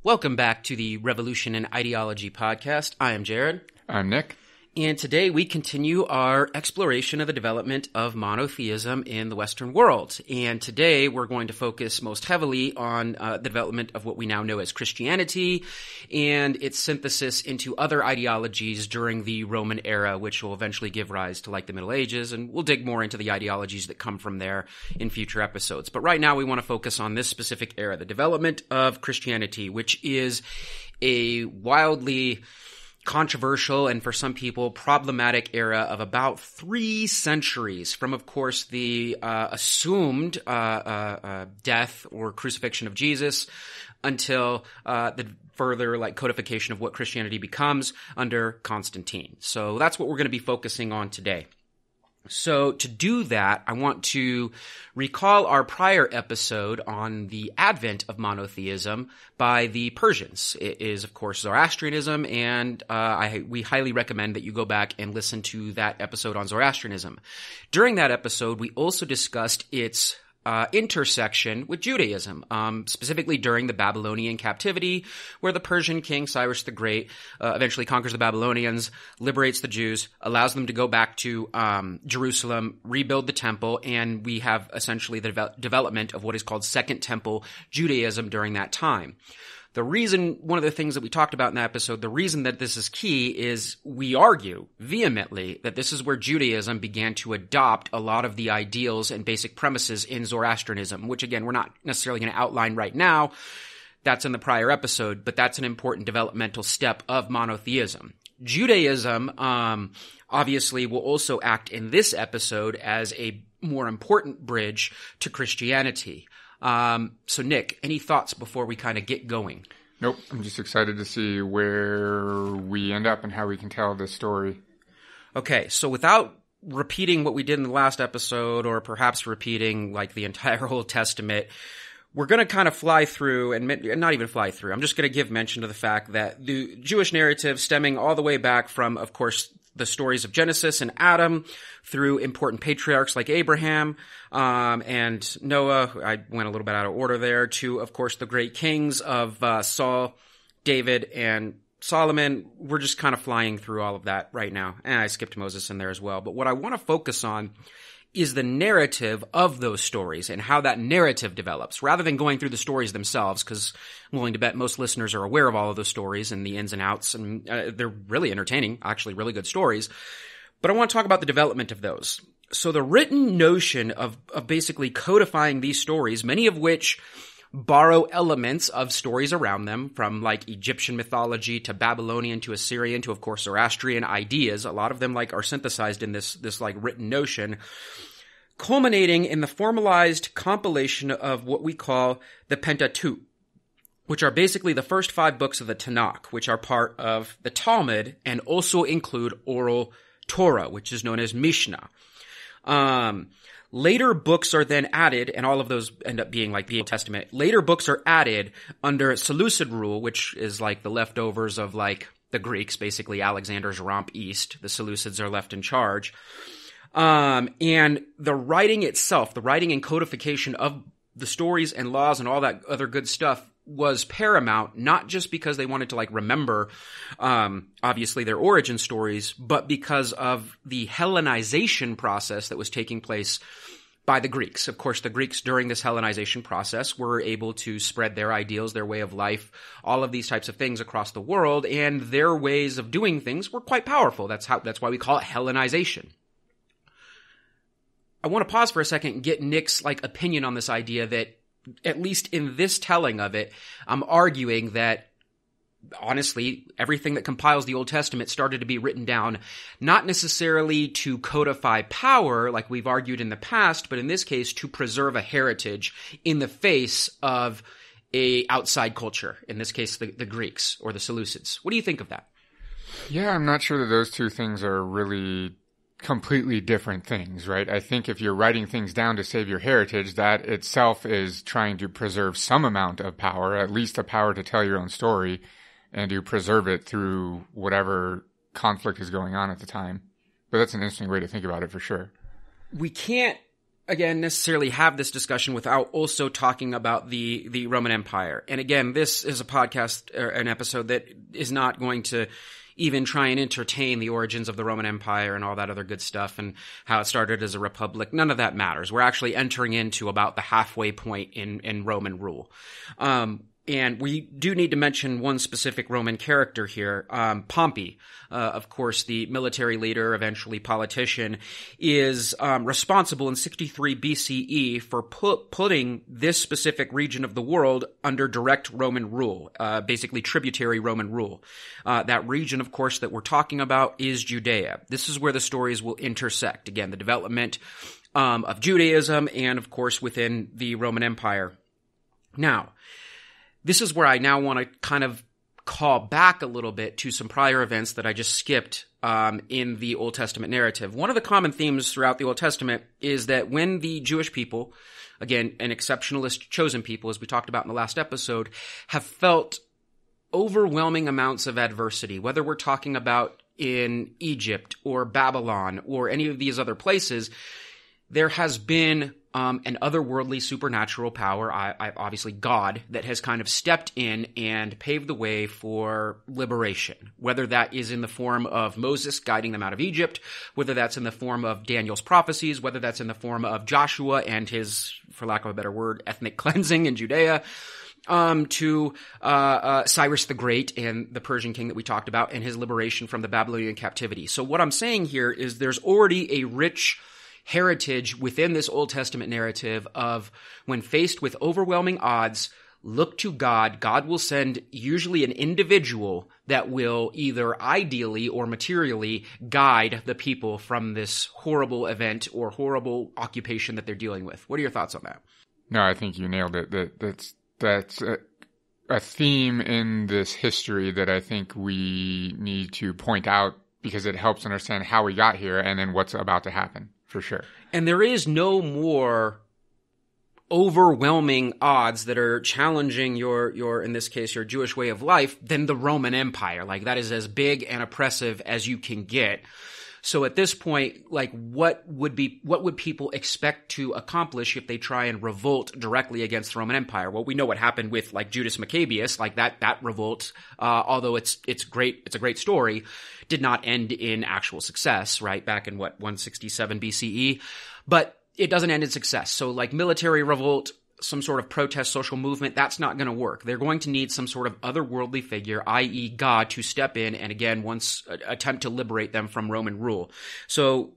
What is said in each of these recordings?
Welcome back to the Revolution in Ideology podcast. I am Jared. I'm Nick. And today we continue our exploration of the development of monotheism in the Western world. And today we're going to focus most heavily on the development of what we now know as Christianity and its synthesis into other ideologies during the Roman era, which will eventually give rise to like the Middle Ages. And we'll dig more into the ideologies that come from there in future episodes. But right now we want to focus on this specific era, the development of Christianity, which is a wildly controversial and for some people problematic era of about 3 centuries from, of course, the assumed death or crucifixion of Jesus until the further like codification of what Christianity becomes under Constantine. So that's what we're going to be focusing on today. So to do that, I want to recall our prior episode on the advent of monotheism by the Persians. It is, of course, Zoroastrianism, and we highly recommend that you go back and listen to that episode on Zoroastrianism. During that episode, we also discussed its intersection with Judaism, specifically during the Babylonian captivity, where the Persian king Cyrus the Great eventually conquers the Babylonians, liberates the Jews, allows them to go back to Jerusalem, rebuild the temple, and we have essentially the development of what is called Second Temple Judaism during that time. The reason, one of the things that we talked about in that episode, the reason that this is key is we argue vehemently that this is where Judaism began to adopt a lot of the ideals and basic premises in Zoroastrianism, which again, we're not necessarily going to outline right now. That's in the prior episode, but that's an important developmental step of monotheism. Judaism, obviously will also act in this episode as a more important bridge to Christianity. So Nick, any thoughts before we kind of get going? Nope. I'm just excited to see where we end up and how we can tell this story. Okay. So without repeating what we did in the last episode, or perhaps repeating like the entire Old Testament, we're going to kind of fly through and not even fly through. I'm just going to give mention to the fact that the Jewish narrative stemming all the way back from, of course, the stories of Genesis and Adam through important patriarchs like Abraham and Noah. I went a little bit out of order there to, of course, the great kings of Saul, David, and Solomon. We're just kind of flying through all of that right now. And I skipped Moses in there as well. But what I want to focus on is the narrative of those stories and how that narrative develops, rather than going through the stories themselves, because I'm willing to bet most listeners are aware of all of those stories and the ins and outs, and they're really entertaining, actually really good stories. But I want to talk about the development of those. So the written notion of basically codifying these stories, many of which borrow elements of stories around them, from like Egyptian mythology to Babylonian to Assyrian to, of course, Zoroastrian ideas. A lot of them like are synthesized in this like written notion, culminating in the formalized compilation of what we call the Pentateuch, which are basically the first 5 books of the Tanakh, which are part of the Talmud and also include oral Torah, which is known as Mishnah. Later books are then added, and all of those end up being like the Old Testament. Later books are added under Seleucid rule, which is like the leftovers of like the Greeks, basically Alexander's romp east. The Seleucids are left in charge. And the writing itself, the writing and codification of the stories and laws and all that other good stuff was paramount, not just because they wanted to like remember, obviously their origin stories, but because of the Hellenization process that was taking place by the Greeks. Of course, the Greeks during this Hellenization process were able to spread their ideals, their way of life, all of these types of things across the world, and their ways of doing things were quite powerful. That's why we call it Hellenization. I want to pause for a second and get Nick's like opinion on this idea that, at least in this telling of it, I'm arguing that, honestly, everything that compiles the Old Testament started to be written down, not necessarily to codify power, like we've argued in the past, but in this case, to preserve a heritage in the face of a outside culture, in this case, the Greeks or the Seleucids. What do you think of that? Yeah, I'm not sure that those two things are really completely different things, right? I think if you're writing things down to save your heritage, that itself is trying to preserve some amount of power, at least a power to tell your own story and to preserve it through whatever conflict is going on at the time. But that's an interesting way to think about it for sure. We can't again, necessarily have this discussion without also talking about the Roman Empire. And again, this is a podcast or an episode that is not going to even try and entertain the origins of the Roman Empire and all that other good stuff and how it started as a republic. None of that matters. We're actually entering into about the halfway point in Roman rule. And we do need to mention one specific Roman character here. Pompey, of course, the military leader, eventually politician, is responsible in 63 BCE for putting this specific region of the world under direct Roman rule, basically tributary Roman rule. That region, of course, that we're talking about is Judea. This is where the stories will intersect. Again, the development of Judaism and, of course, within the Roman Empire. Now, this is where I now want to kind of call back a little bit to some prior events that I just skipped in the Old Testament narrative. One of the common themes throughout the Old Testament is that when the Jewish people, again, an exceptionalist chosen people, as we talked about in the last episode, have felt overwhelming amounts of adversity, whether we're talking about in Egypt or Babylon or any of these other places, there has been an otherworldly supernatural power, obviously God, that has kind of stepped in and paved the way for liberation, whether that is in the form of Moses guiding them out of Egypt, whether that's in the form of Daniel's prophecies, whether that's in the form of Joshua and his, for lack of a better word, ethnic cleansing in Judea, to Cyrus the Great and the Persian king that we talked about and his liberation from the Babylonian captivity. So what I'm saying here is there's already a rich heritage within this Old Testament narrative of when faced with overwhelming odds, look to God. God will send usually an individual that will either ideally or materially guide the people from this horrible event or horrible occupation that they're dealing with. What are your thoughts on that? No, I think you nailed it. That's a theme in this history that I think we need to point out because it helps understand how we got here and then what's about to happen. For sure. And there is no more overwhelming odds that are challenging your in this case, your Jewish way of life than the Roman Empire. Like that is as big and oppressive as you can get. So at this point, like what would people expect to accomplish if they try and revolt directly against the Roman Empire? Well, we know what happened with like Judas Maccabeus, like that revolt, although it's a great story, did not end in actual success, right? Back in 167 BCE, but it doesn't end in success. So like military revolt, some sort of protest social movement, that's not going to work. They're going to need some sort of otherworldly figure, i.e. God, to step in and again, once attempt to liberate them from Roman rule. So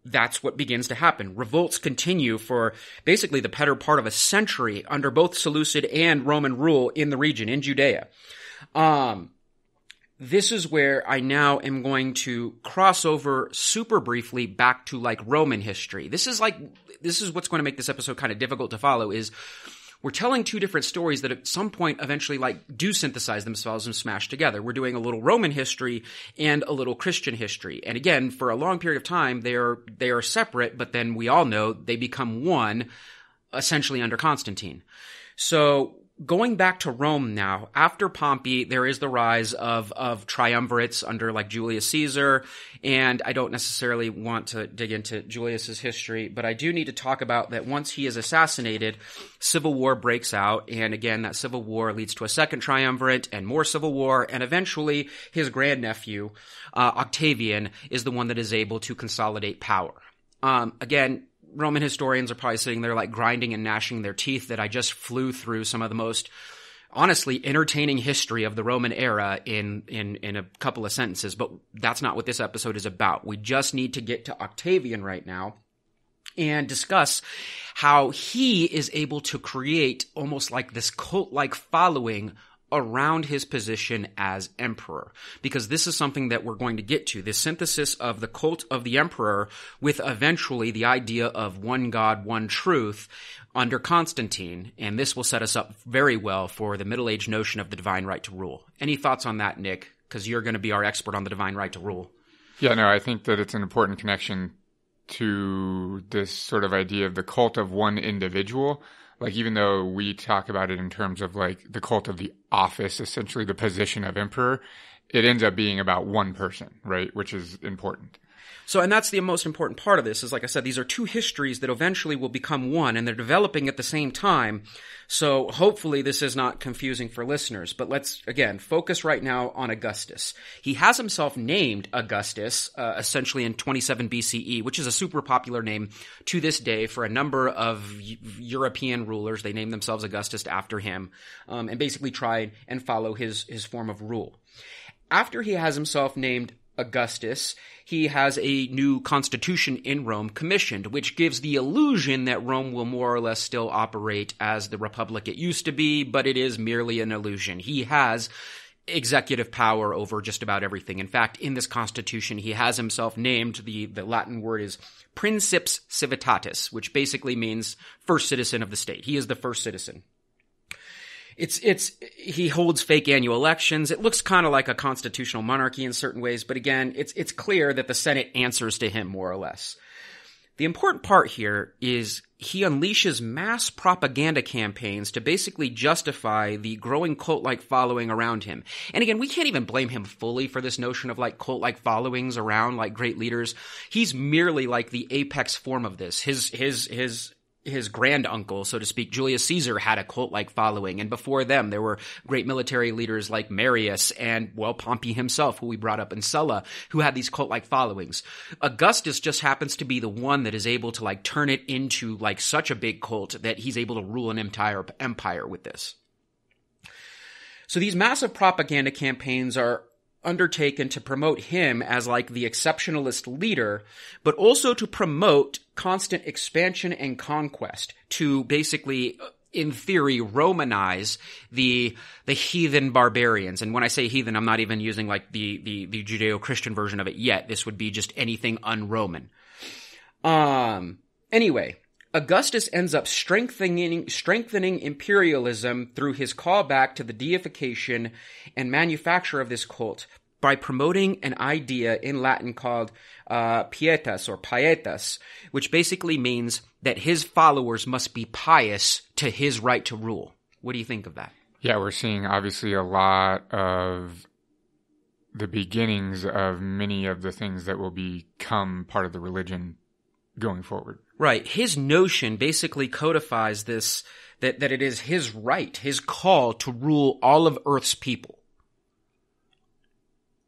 that's what begins to happen. Revolts continue for basically the better part of a century under both Seleucid and Roman rule in the region, in Judea. This is where I now am going to cross over super briefly back to like Roman history. This is what's going to make this episode kind of difficult to follow is we're telling two different stories that at some point eventually like do synthesize themselves and smash together. We're doing a little Roman history and a little Christian history. And again, for a long period of time, they are separate, but then we all know they become one essentially under Constantine. So going back to Rome now, after Pompey, there is the rise of triumvirates under like Julius Caesar, and I don't necessarily want to dig into Julius's history, but I do need to talk about that once he is assassinated, civil war breaks out, and again, that civil war leads to a second triumvirate and more civil war, and eventually his grandnephew, Octavian, is the one that is able to consolidate power. Again, Roman historians are probably sitting there like grinding and gnashing their teeth that I just flew through some of the most honestly entertaining history of the Roman era in a couple of sentences, but that's not what this episode is about. We just need to get to Octavian right now and discuss how he is able to create almost like this cult-like following around his position as emperor, because this is something that we're going to get to, the synthesis of the cult of the emperor with eventually the idea of one God, one truth under Constantine, and this will set us up very well for the Middle Age notion of the divine right to rule. Any thoughts on that, Nick? Because you're going to be our expert on the divine right to rule. Yeah, no, I think that it's an important connection to this sort of idea of the cult of one individual. Like, even though we talk about it in terms of like the cult of the office, essentially the position of emperor, it ends up being about one person, right? Which is important. So, and that's the most important part of this is, like I said, these are two histories that eventually will become one, and they're developing at the same time. So hopefully this is not confusing for listeners. But let's, again, focus right now on Augustus. He has himself named Augustus, essentially in 27 BCE, which is a super popular name to this day for a number of European rulers. They name themselves Augustus after him, and basically try and follow his form of rule. After he has himself named Augustus, he has a new constitution in Rome commissioned, which gives the illusion that Rome will more or less still operate as the republic it used to be, but it is merely an illusion. He has executive power over just about everything. In fact, in this constitution, he has himself named, the Latin word is Princeps Civitatis, which basically means first citizen of the state. He is the first citizen. He holds fake annual elections. It looks kind of like a constitutional monarchy in certain ways, but again, it's clear that the Senate answers to him more or less. The important part here is he unleashes mass propaganda campaigns to basically justify the growing cult-like following around him. And again, we can't even blame him fully for this notion of like cult-like followings around like great leaders. He's merely like the apex form of this. His granduncle, so to speak, Julius Caesar, had a cult-like following, and before them there were great military leaders like Marius and, well, Pompey himself, who we brought up, and Sulla, who had these cult-like followings. Augustus just happens to be the one that is able to like turn it into like such a big cult that he's able to rule an entire empire with this. So these massive propaganda campaigns are undertaken to promote him as like the exceptionalist leader, but also to promote constant expansion and conquest, to basically, in theory, Romanize the heathen barbarians. And when I say heathen, I'm not even using like the Judeo-Christian version of it yet. This would be just anything un-Roman. Anyway, Augustus ends up strengthening imperialism through his callback to the deification and manufacture of this cult by promoting an idea in Latin called pietas or pietas, which basically means that his followers must be pious to his right to rule. What do you think of that? Yeah, we're seeing obviously a lot of the beginnings of many of the things that will become part of the religion going forward. Right. His notion basically codifies this, that it is his right, his call to rule all of Earth's people.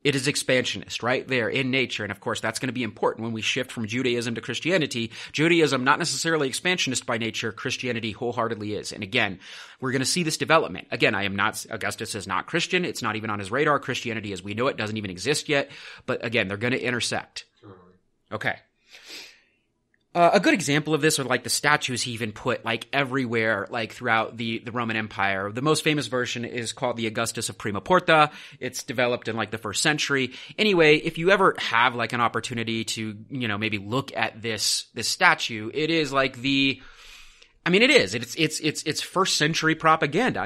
It is expansionist, right there in nature. And of course, that's going to be important when we shift from Judaism to Christianity. Judaism, not necessarily expansionist by nature. Christianity wholeheartedly is. And again, we're going to see this development. Again, Augustus is not Christian. It's not even on his radar. Christianity as we know it doesn't even exist yet. But again, they're going to intersect. Okay. A good example of this are like the statues he even put like everywhere, like throughout the Roman Empire. The most famous version is called the Augustus of Prima Porta. It's developed in like the 1st century. Anyway, if you ever have like an opportunity to, maybe look at this statue, it is like it's 1st century propaganda.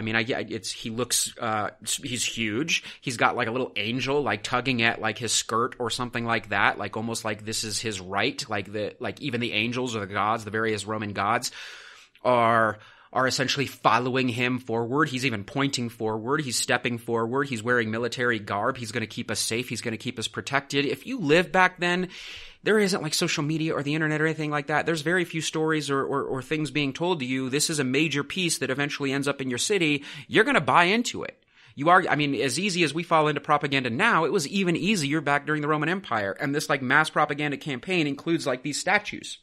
He's huge. He's got like a little angel like tugging at like his skirt or something like that, like almost like this is his right. Like even the angels or the gods, the various Roman gods are essentially following him forward. He's even pointing forward. He's stepping forward. He's wearing military garb. He's going to keep us safe. He's going to keep us protected. If you live back then, there isn't like social media or the internet or anything like that. There's very few stories or things being told to you. This is a major piece that eventually ends up in your city. You're going to buy into it. As easy as we fall into propaganda now, it was even easier back during the Roman Empire. And this like mass propaganda campaign includes like these statues.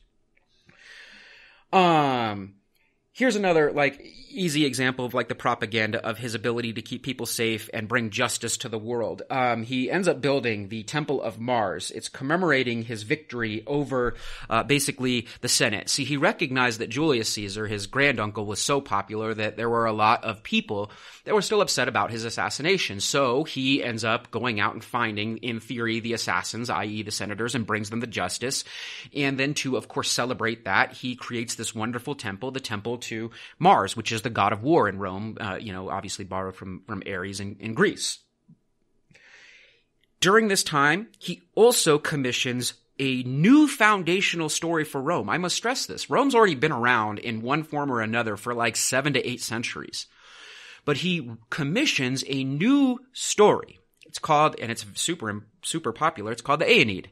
Here's another like easy example of like the propaganda of his ability to keep people safe and bring justice to the world. He ends up building the Temple of Mars. It's commemorating his victory over basically the Senate. See, he recognized that Julius Caesar, his granduncle, was so popular that there were a lot of people that were still upset about his assassination. So he ends up going out and finding, in theory, the assassins, i.e. the senators, and brings them to justice. And then to, of course, celebrate that, he creates this wonderful temple, the Temple to Mars, which is the god of war in Rome, obviously borrowed from Ares in Greece. During this time, he also commissions a new foundational story for Rome. I must stress this. Rome's already been around in one form or another for like 7 to 8 centuries. But he commissions a new story. It's called, and it's super popular, it's called the Aeneid,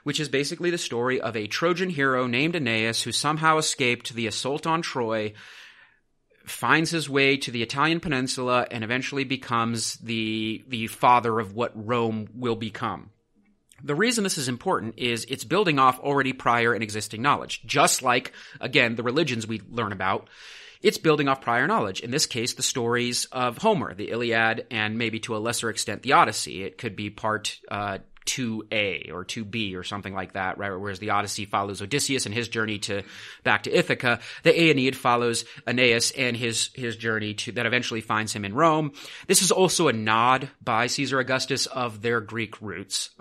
which is basically the story of a Trojan hero named Aeneas who somehow escaped the assault on Troy, finds his way to the Italian peninsula, and eventually becomes the father of what Rome will become. The reason this is important is it's building off already prior and existing knowledge. Just like, again, the religions we learn about, it's building off prior knowledge. In this case, the stories of Homer, the Iliad, and maybe to a lesser extent the Odyssey. It could be part 2A or 2B or something like that, right? Whereas the Odyssey follows Odysseus and his journey back to Ithaca. The Aeneid follows Aeneas and his journey that eventually finds him in Rome. This is also a nod by Caesar Augustus of their Greek roots,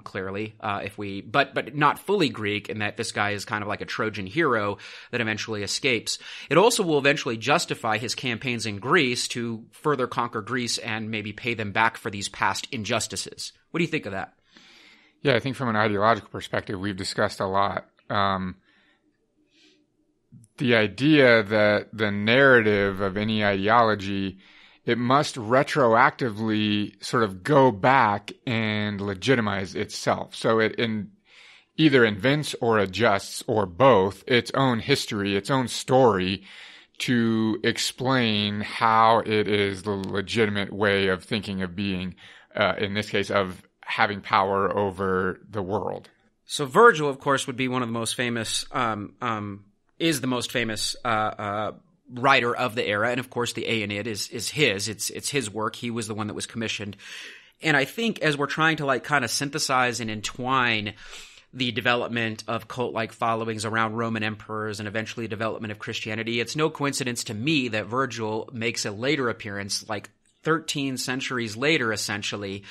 clearly, but not fully Greek, in that this guy is kind of like a Trojan hero that eventually escapes. It also will eventually justify his campaigns in Greece to further conquer Greece and maybe pay them back for these past injustices. What do you think of that? Yeah, I think from an ideological perspective, we've discussed a lot. The idea that the narrative of any ideology, it must retroactively sort of go back and legitimize itself. So it either invents or adjusts, or both, its own history, its own story, to explain how it is the legitimate way of thinking, of being, in this case, of having power over the world. So Virgil, of course, would be one of the most famous, is the most famous writer of the era, and of course the Aeneid is his. It's his work. He was the one that was commissioned. And I think as we're trying to kind of synthesize and entwine the development of cult-like followings around Roman emperors and eventually the development of Christianity, it's no coincidence to me that Virgil makes a later appearance, 13 centuries later, essentially,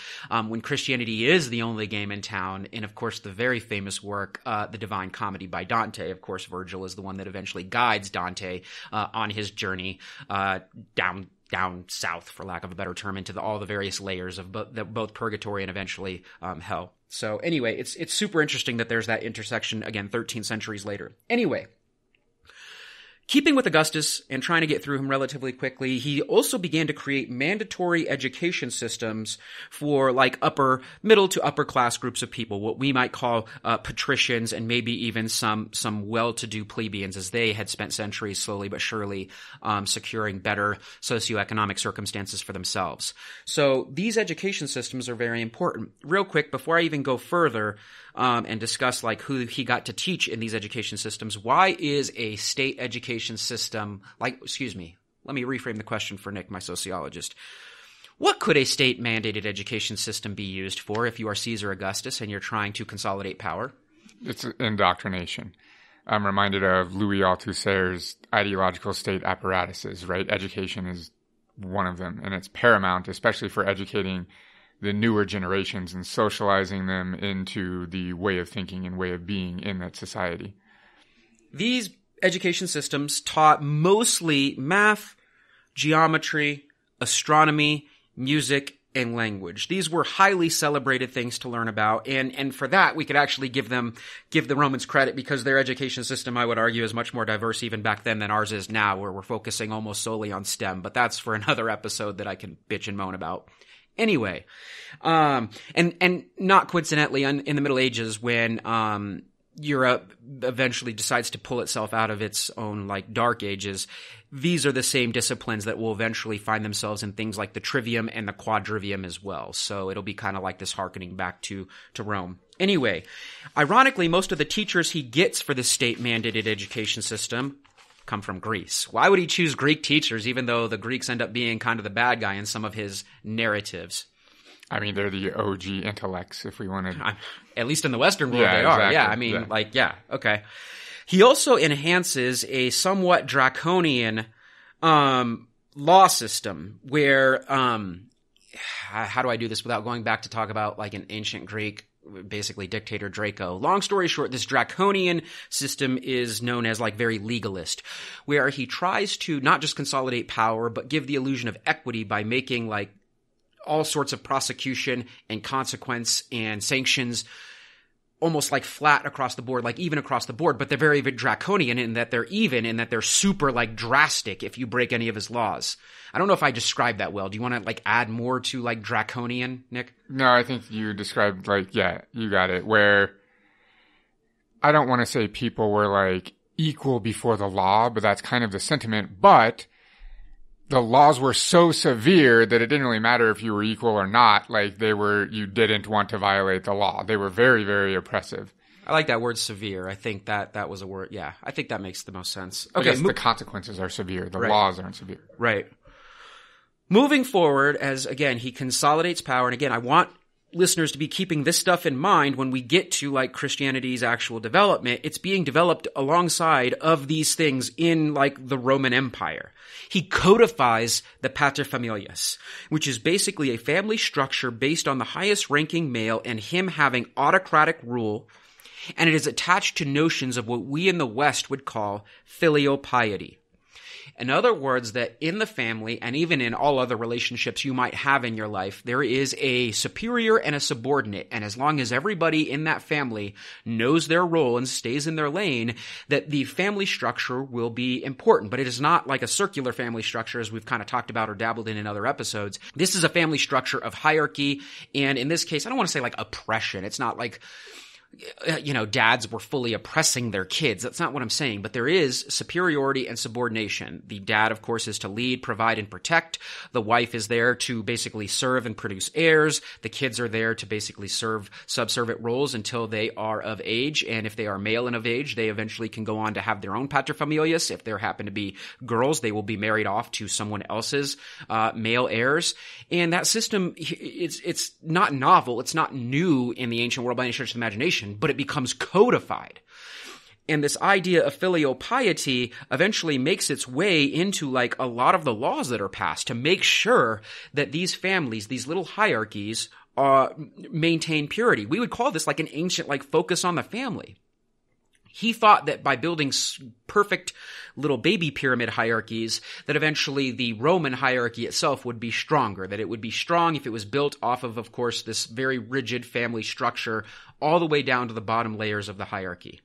when Christianity is the only game in town, in, of course, the very famous work, The Divine Comedy by Dante. Of course, Virgil is the one that eventually guides Dante on his journey down south, for lack of a better term, into all the various layers of both purgatory and eventually hell. So anyway, it's super interesting that there's that intersection, again, 13 centuries later. Anyway, keeping with Augustus and trying to get through him relatively quickly, he also began to create mandatory education systems for middle to upper class groups of people, what we might call patricians, and maybe even some well-to-do plebeians, as they had spent centuries slowly but surely securing better socioeconomic circumstances for themselves. So these education systems are very important. Real quick, before I even go further, and discuss who he got to teach in these education systems. Why is a state education system let me reframe the question for Nick, my sociologist. What could a state-mandated education system be used for if you are Caesar Augustus and you're trying to consolidate power? It's indoctrination. I'm reminded of Louis Althusser's ideological state apparatuses, right? Education is one of them, and it's paramount, especially for educating the newer generations and socializing them into the way of thinking and way of being in that society. These education systems taught mostly math, geometry, astronomy, music, and language. These were highly celebrated things to learn about, and for that we could actually give the Romans credit, because their education system, I would argue, is much more diverse even back then than ours is now, where we're focusing almost solely on STEM. But that's for another episode that I can bitch and moan about. Anyway, and not coincidentally, in the Middle Ages, when Europe eventually decides to pull itself out of its own dark ages, these are the same disciplines that will eventually find themselves in things like the trivium and the quadrivium as well. So it'll be kind of like this hearkening back to Rome. Anyway, ironically, most of the teachers he gets for this state-mandated education system come from Greece. Why would he choose Greek teachers, even though the Greeks end up being kind of the bad guy in some of his narratives? I mean, they're the OG intellects, if we want to... At least in the Western world, they exactly. are. Yeah, I mean, okay. He also enhances a somewhat draconian law system where... how do I do this without going back to talk about an ancient Greek, basically dictator Draco? Long story short, this draconian system is known as very legalist, where he tries to not just consolidate power, but give the illusion of equity by making all sorts of prosecution and consequence and sanctions almost flat across the board, even across the board, but they're very, very draconian in that they're super drastic if you break any of his laws. I don't know if I described that well. Do you want to add more to draconian, Nick? No, I think you described you got it, where I don't want to say people were like equal before the law, but that's kind of the sentiment. But the laws were so severe that it didn't really matter if you were equal or not. Like you didn't want to violate the law. They were very, very oppressive. I like that word severe. I think that was a word. Yeah, I think that makes the most sense. Okay. I guess the consequences are severe. The laws aren't severe. Right. Moving forward, as again, he consolidates power. And again, I want listeners to be keeping this stuff in mind when we get to like Christianity's actual development. It's being developed alongside of these things in like the Roman Empire. He codifies the paterfamilias, which is basically a family structure based on the highest ranking male and him having autocratic rule. And it is attached to notions of what we in the West would call filial piety. In other words, that in the family and even in all other relationships you might have in your life, there is a superior and a subordinate. And as long as everybody in that family knows their role and stays in their lane, that the family structure will be important. But it is not like a circular family structure as we've kind of talked about or dabbled in other episodes. This is a family structure of hierarchy. And in this case, I don't want to say like oppression. It's not like dads were fully oppressing their kids. That's not what I'm saying. But there is superiority and subordination. The dad, of course, is to lead, provide, and protect. The wife is there to basically serve and produce heirs. The kids are there to basically serve subservient roles until they are of age. And if they are male and of age, they eventually can go on to have their own paterfamilias. If there happen to be girls, they will be married off to someone else's male heirs. And that system, it's not novel. It's not new in the ancient world by any stretch of the imagination, but it becomes codified. And this idea of filial piety eventually makes its way into like a lot of the laws that are passed to make sure that these families, these little hierarchies, maintain purity. We would call this like an ancient like focus on the family. He thought that by building perfect little baby pyramid hierarchies, that eventually the Roman hierarchy itself would be stronger, that it would be strong if it was built off of course, this very rigid family structure all the way down to the bottom layers of the hierarchy.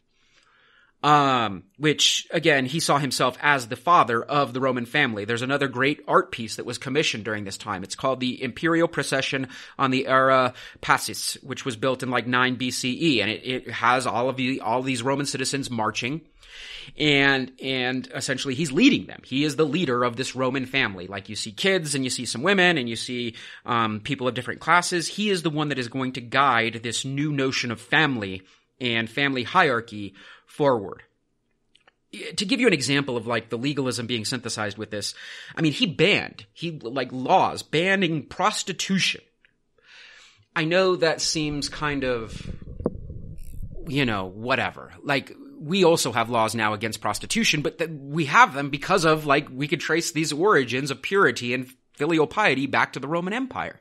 Which, again, he saw himself as the father of the Roman family. There's another great art piece that was commissioned during this time. It's called the Imperial Procession on the Era Passis, which was built in like 9 BCE. And it has all these Roman citizens marching. And essentially he's leading them. He is the leader of this Roman family. Like you see kids and you see some women and you see, people of different classes. He is the one that is going to guide this new notion of family and family hierarchy forward. To give you an example of like the legalism being synthesized with this, I mean, he laws banning prostitution. I know that seems kind of, whatever. Like, we also have laws now against prostitution, but we have them because of like, we could trace these origins of purity and filial piety back to the Roman Empire.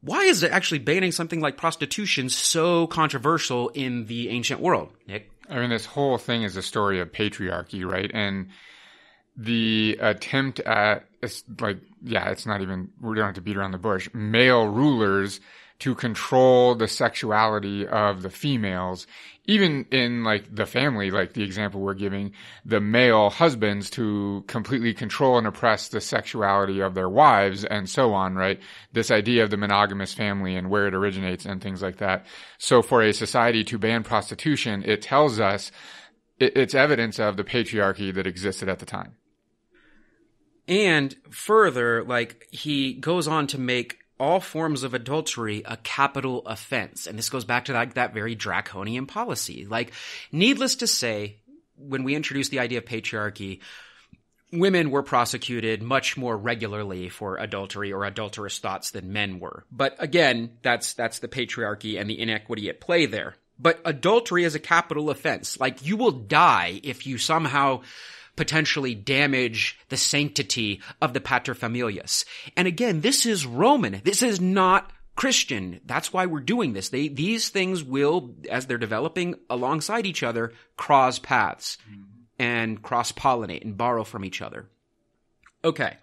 Why is it actually banning something like prostitution so controversial in the ancient world, Nick? I mean, this whole thing is a story of patriarchy, right? And the attempt at, it's not even, we don't have to beat around the bush, male rulers to control the sexuality of the females, even in like the family, like the example we're giving, the male husbands to completely control and oppress the sexuality of their wives and so on, right? This idea of the monogamous family and where it originates and things like that. So for a society to ban prostitution, it tells us it's evidence of the patriarchy that existed at the time. And further, like he goes on to make all forms of adultery a capital offense. And this goes back to that very draconian policy. Like, needless to say, when we introduced the idea of patriarchy, women were prosecuted much more regularly for adultery or adulterous thoughts than men were. But again, that's the patriarchy and the inequity at play there. But adultery is a capital offense. Like, you will die if you somehow potentially damage the sanctity of the paterfamilias. And again, this is Roman. This is not Christian. That's why we're doing this. These things will, as they're developing alongside each other, cross paths and cross-pollinate and borrow from each other. Okay.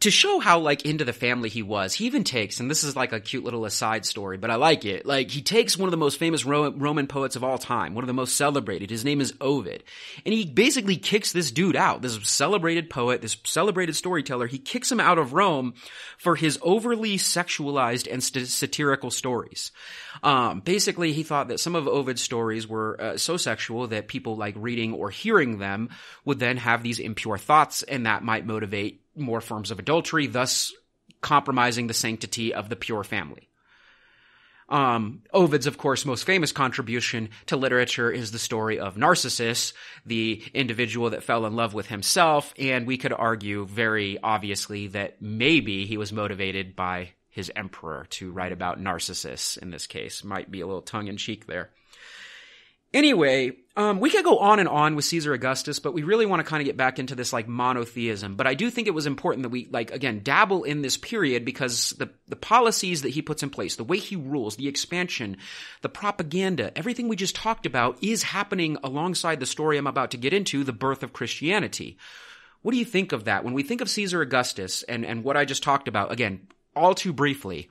to show how, like, into the family he was, he even takes, and this is like a cute little aside story, but I like it. Like, he takes one of the most famous Roman poets of all time, one of the most celebrated. His name is Ovid. And he basically kicks this dude out, this celebrated poet, this celebrated storyteller. He kicks him out of Rome for his overly sexualized and satirical stories. Basically, he thought that some of Ovid's stories were so sexual that people, like, reading or hearing them would then have these impure thoughts, and that might motivate more forms of adultery, thus compromising the sanctity of the pure family. Ovid's, of course, most famous contribution to literature is the story of Narcissus, the individual that fell in love with himself, and we could argue very obviously that maybe he was motivated by his emperor to write about Narcissus in this case. Might be a little tongue-in-cheek there. Anyway, we could go on and on with Caesar Augustus, but we really want to kind of get back into this, like, monotheism. But I do think it was important that we, like, again, dabble in this period because the policies that he puts in place, the way he rules, the expansion, the propaganda, everything we just talked about is happening alongside the story I'm about to get into, the birth of Christianity. What do you think of that? When we think of Caesar Augustus and what I just talked about, again, all too briefly,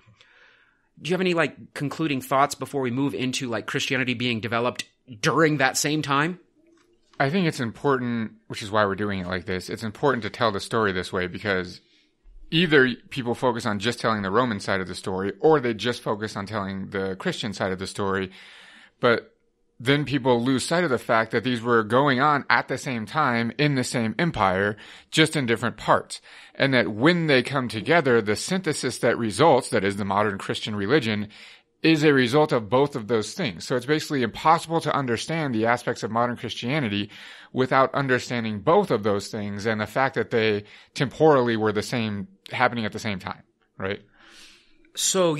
do you have any, like, concluding thoughts before we move into, like, Christianity being developed during that same time? I think it's important, which is why we're doing it like this, it's important to tell the story this way because either people focus on just telling the Roman side of the story or they just focus on telling the Christian side of the story. But then people lose sight of the fact that these were going on at the same time in the same empire, just in different parts. And that when they come together, the synthesis that results, that is the modern Christian religion, is a result of both of those things. So it's basically impossible to understand the aspects of modern Christianity without understanding both of those things and the fact that they temporally were the same, happening at the same time, right? So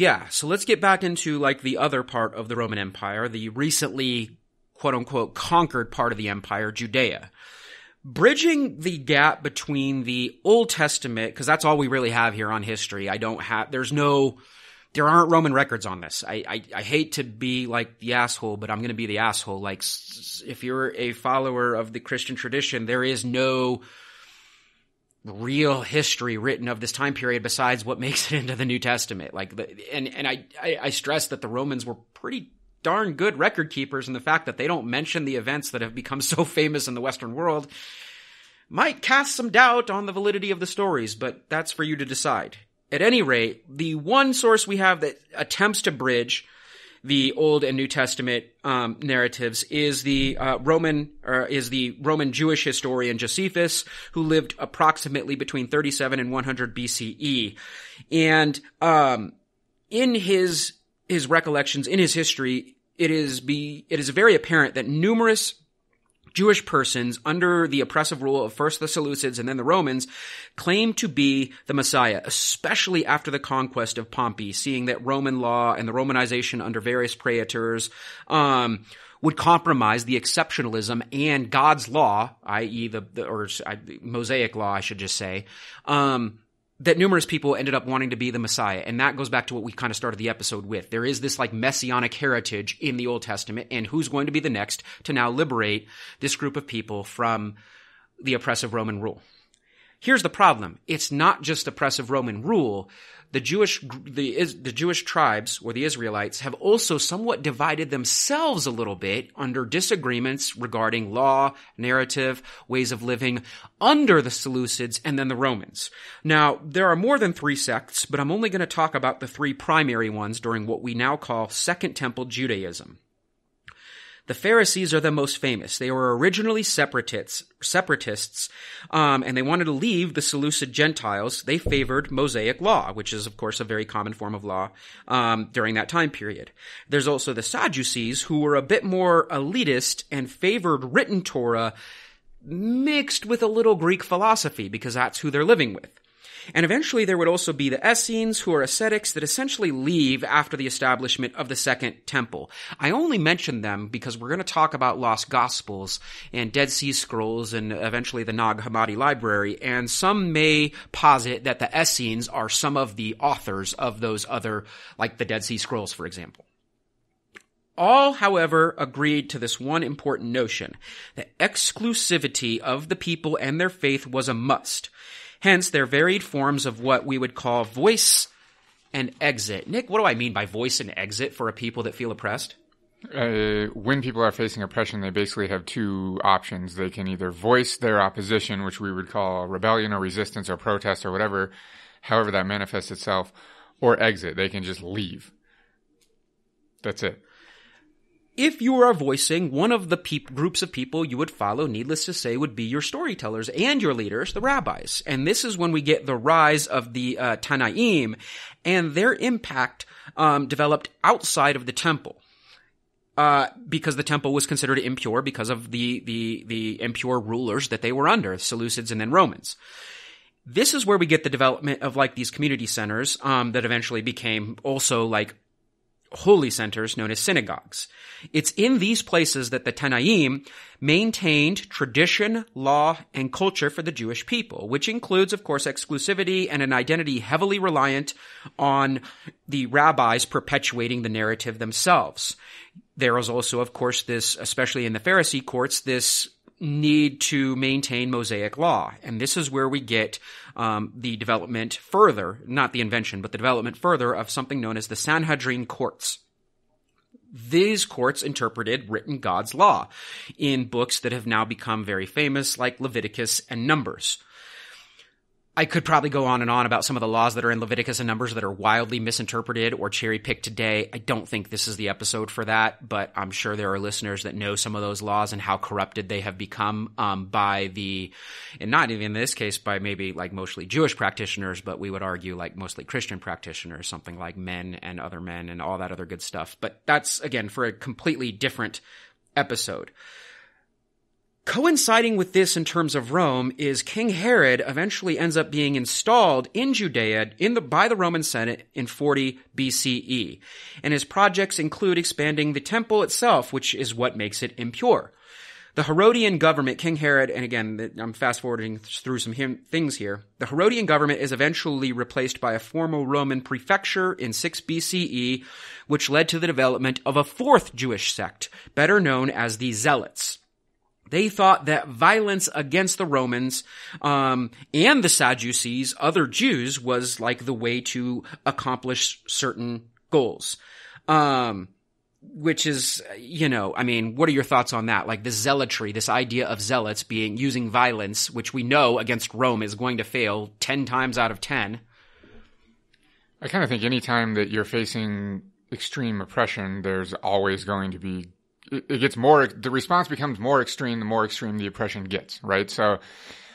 let's get back into, like, the other part of the Roman Empire, the recently, quote-unquote, conquered part of the empire, Judea. Bridging the gap between the Old Testament, because that's all we really have here on history. There aren't Roman records on this. I hate to be, like, the asshole, but I'm going to be the asshole. Like, if you're a follower of the Christian tradition, there is no real history written of this time period besides what makes it into the New Testament. Like, I stress that the Romans were pretty darn good record keepers, and the fact that they don't mention the events that have become so famous in the Western world might cast some doubt on the validity of the stories, but that's for you to decide. At any rate, the one source we have that attempts to bridge the Old and New Testament narratives is the Roman Jewish historian Josephus, who lived approximately between 37 and 100 BCE. And in his recollections, in his history, it is very apparent that numerous Jewish persons under the oppressive rule of first the Seleucids and then the Romans claimed to be the Messiah, especially after the conquest of Pompey, seeing that Roman law and the Romanization under various praetors would compromise the exceptionalism and God's law, i.e. the Mosaic law, I should just say, that numerous people ended up wanting to be the Messiah. And that goes back to what we kind of started the episode with. There is this, like, messianic heritage in the Old Testament, and who's going to be the next to now liberate this group of people from the oppressive Roman rule. Here's the problem. It's not just oppressive Roman rule. The Jewish tribes, or the Israelites, have also somewhat divided themselves a little bit under disagreements regarding law, narrative, ways of living under the Seleucids and then the Romans. Now, there are more than 3 sects, but I'm only going to talk about the 3 primary ones during what we now call Second Temple Judaism. The Pharisees are the most famous. They were originally separatists, and they wanted to leave the Seleucid Gentiles. They favored Mosaic law, which is, of course, a very common form of law during that time period. There's also the Sadducees, who were a bit more elitist and favored written Torah mixed with a little Greek philosophy, because that's who they're living with. And eventually there would also be the Essenes, who are ascetics that essentially leave after the establishment of the Second Temple. I only mention them because we're going to talk about lost Gospels and Dead Sea Scrolls and eventually the Nag Hammadi Library, and some may posit that the Essenes are some of the authors of those other, like the Dead Sea Scrolls, for example. All, however, agreed to this one important notion, that exclusivity of the people and their faith was a must. Hence, they're varied forms of what we would call voice and exit. Nick, what do I mean by voice and exit for a people that feel oppressed? When people are facing oppression, they basically have two options. They can either voice their opposition, which we would call rebellion or resistance or protest or whatever, however that manifests itself, or exit. They can just leave. That's it. If you are voicing, one of the groups of people you would follow, needless to say, would be your storytellers and your leaders, the rabbis. And this is when we get the rise of the Tanaim, and their impact developed outside of the temple. Because the temple was considered impure because of the impure rulers that they were under, Seleucids and then Romans. This is where we get the development of like these community centers that eventually became also like holy centers known as synagogues. It's in these places that the Tanaim maintained tradition, law, and culture for the Jewish people, which includes, of course, exclusivity and an identity heavily reliant on the rabbis perpetuating the narrative themselves. There is also, of course, this, especially in the Pharisee courts, this need to maintain Mosaic law. And this is where we get the development further, not the invention, but the development further of something known as the Sanhedrin Courts. These courts interpreted written God's law in books that have now become very famous, like Leviticus and Numbers. I could probably go on and on about some of the laws that are in Leviticus and Numbers that are wildly misinterpreted or cherry-picked today. I don't think this is the episode for that, but I'm sure there are listeners that know some of those laws and how corrupted they have become by and not even in this case by maybe like mostly Jewish practitioners, but we would argue like mostly Christian practitioners, something like men and other men and all that other good stuff. But that's, again, for a completely different episode. Coinciding with this in terms of Rome is King Herod eventually ends up being installed in Judea by the Roman Senate in 40 BCE. And his projects include expanding the temple itself, which is what makes it impure. The Herodian government, King Herod, and again, I'm fast forwarding through some things here. The Herodian government is eventually replaced by a formal Roman prefecture in 6 BCE, which led to the development of a fourth Jewish sect, better known as the Zealots. They thought that violence against the Romans and the Sadducees, other Jews, was like the way to accomplish certain goals. Which is, I mean, what are your thoughts on that? Like the zealotry, this idea of zealots using violence, which we know against Rome is going to fail 10 times out of 10. I kind of think any time that you're facing extreme oppression, there's always going to be the response becomes more extreme the more extreme the oppression gets, right? So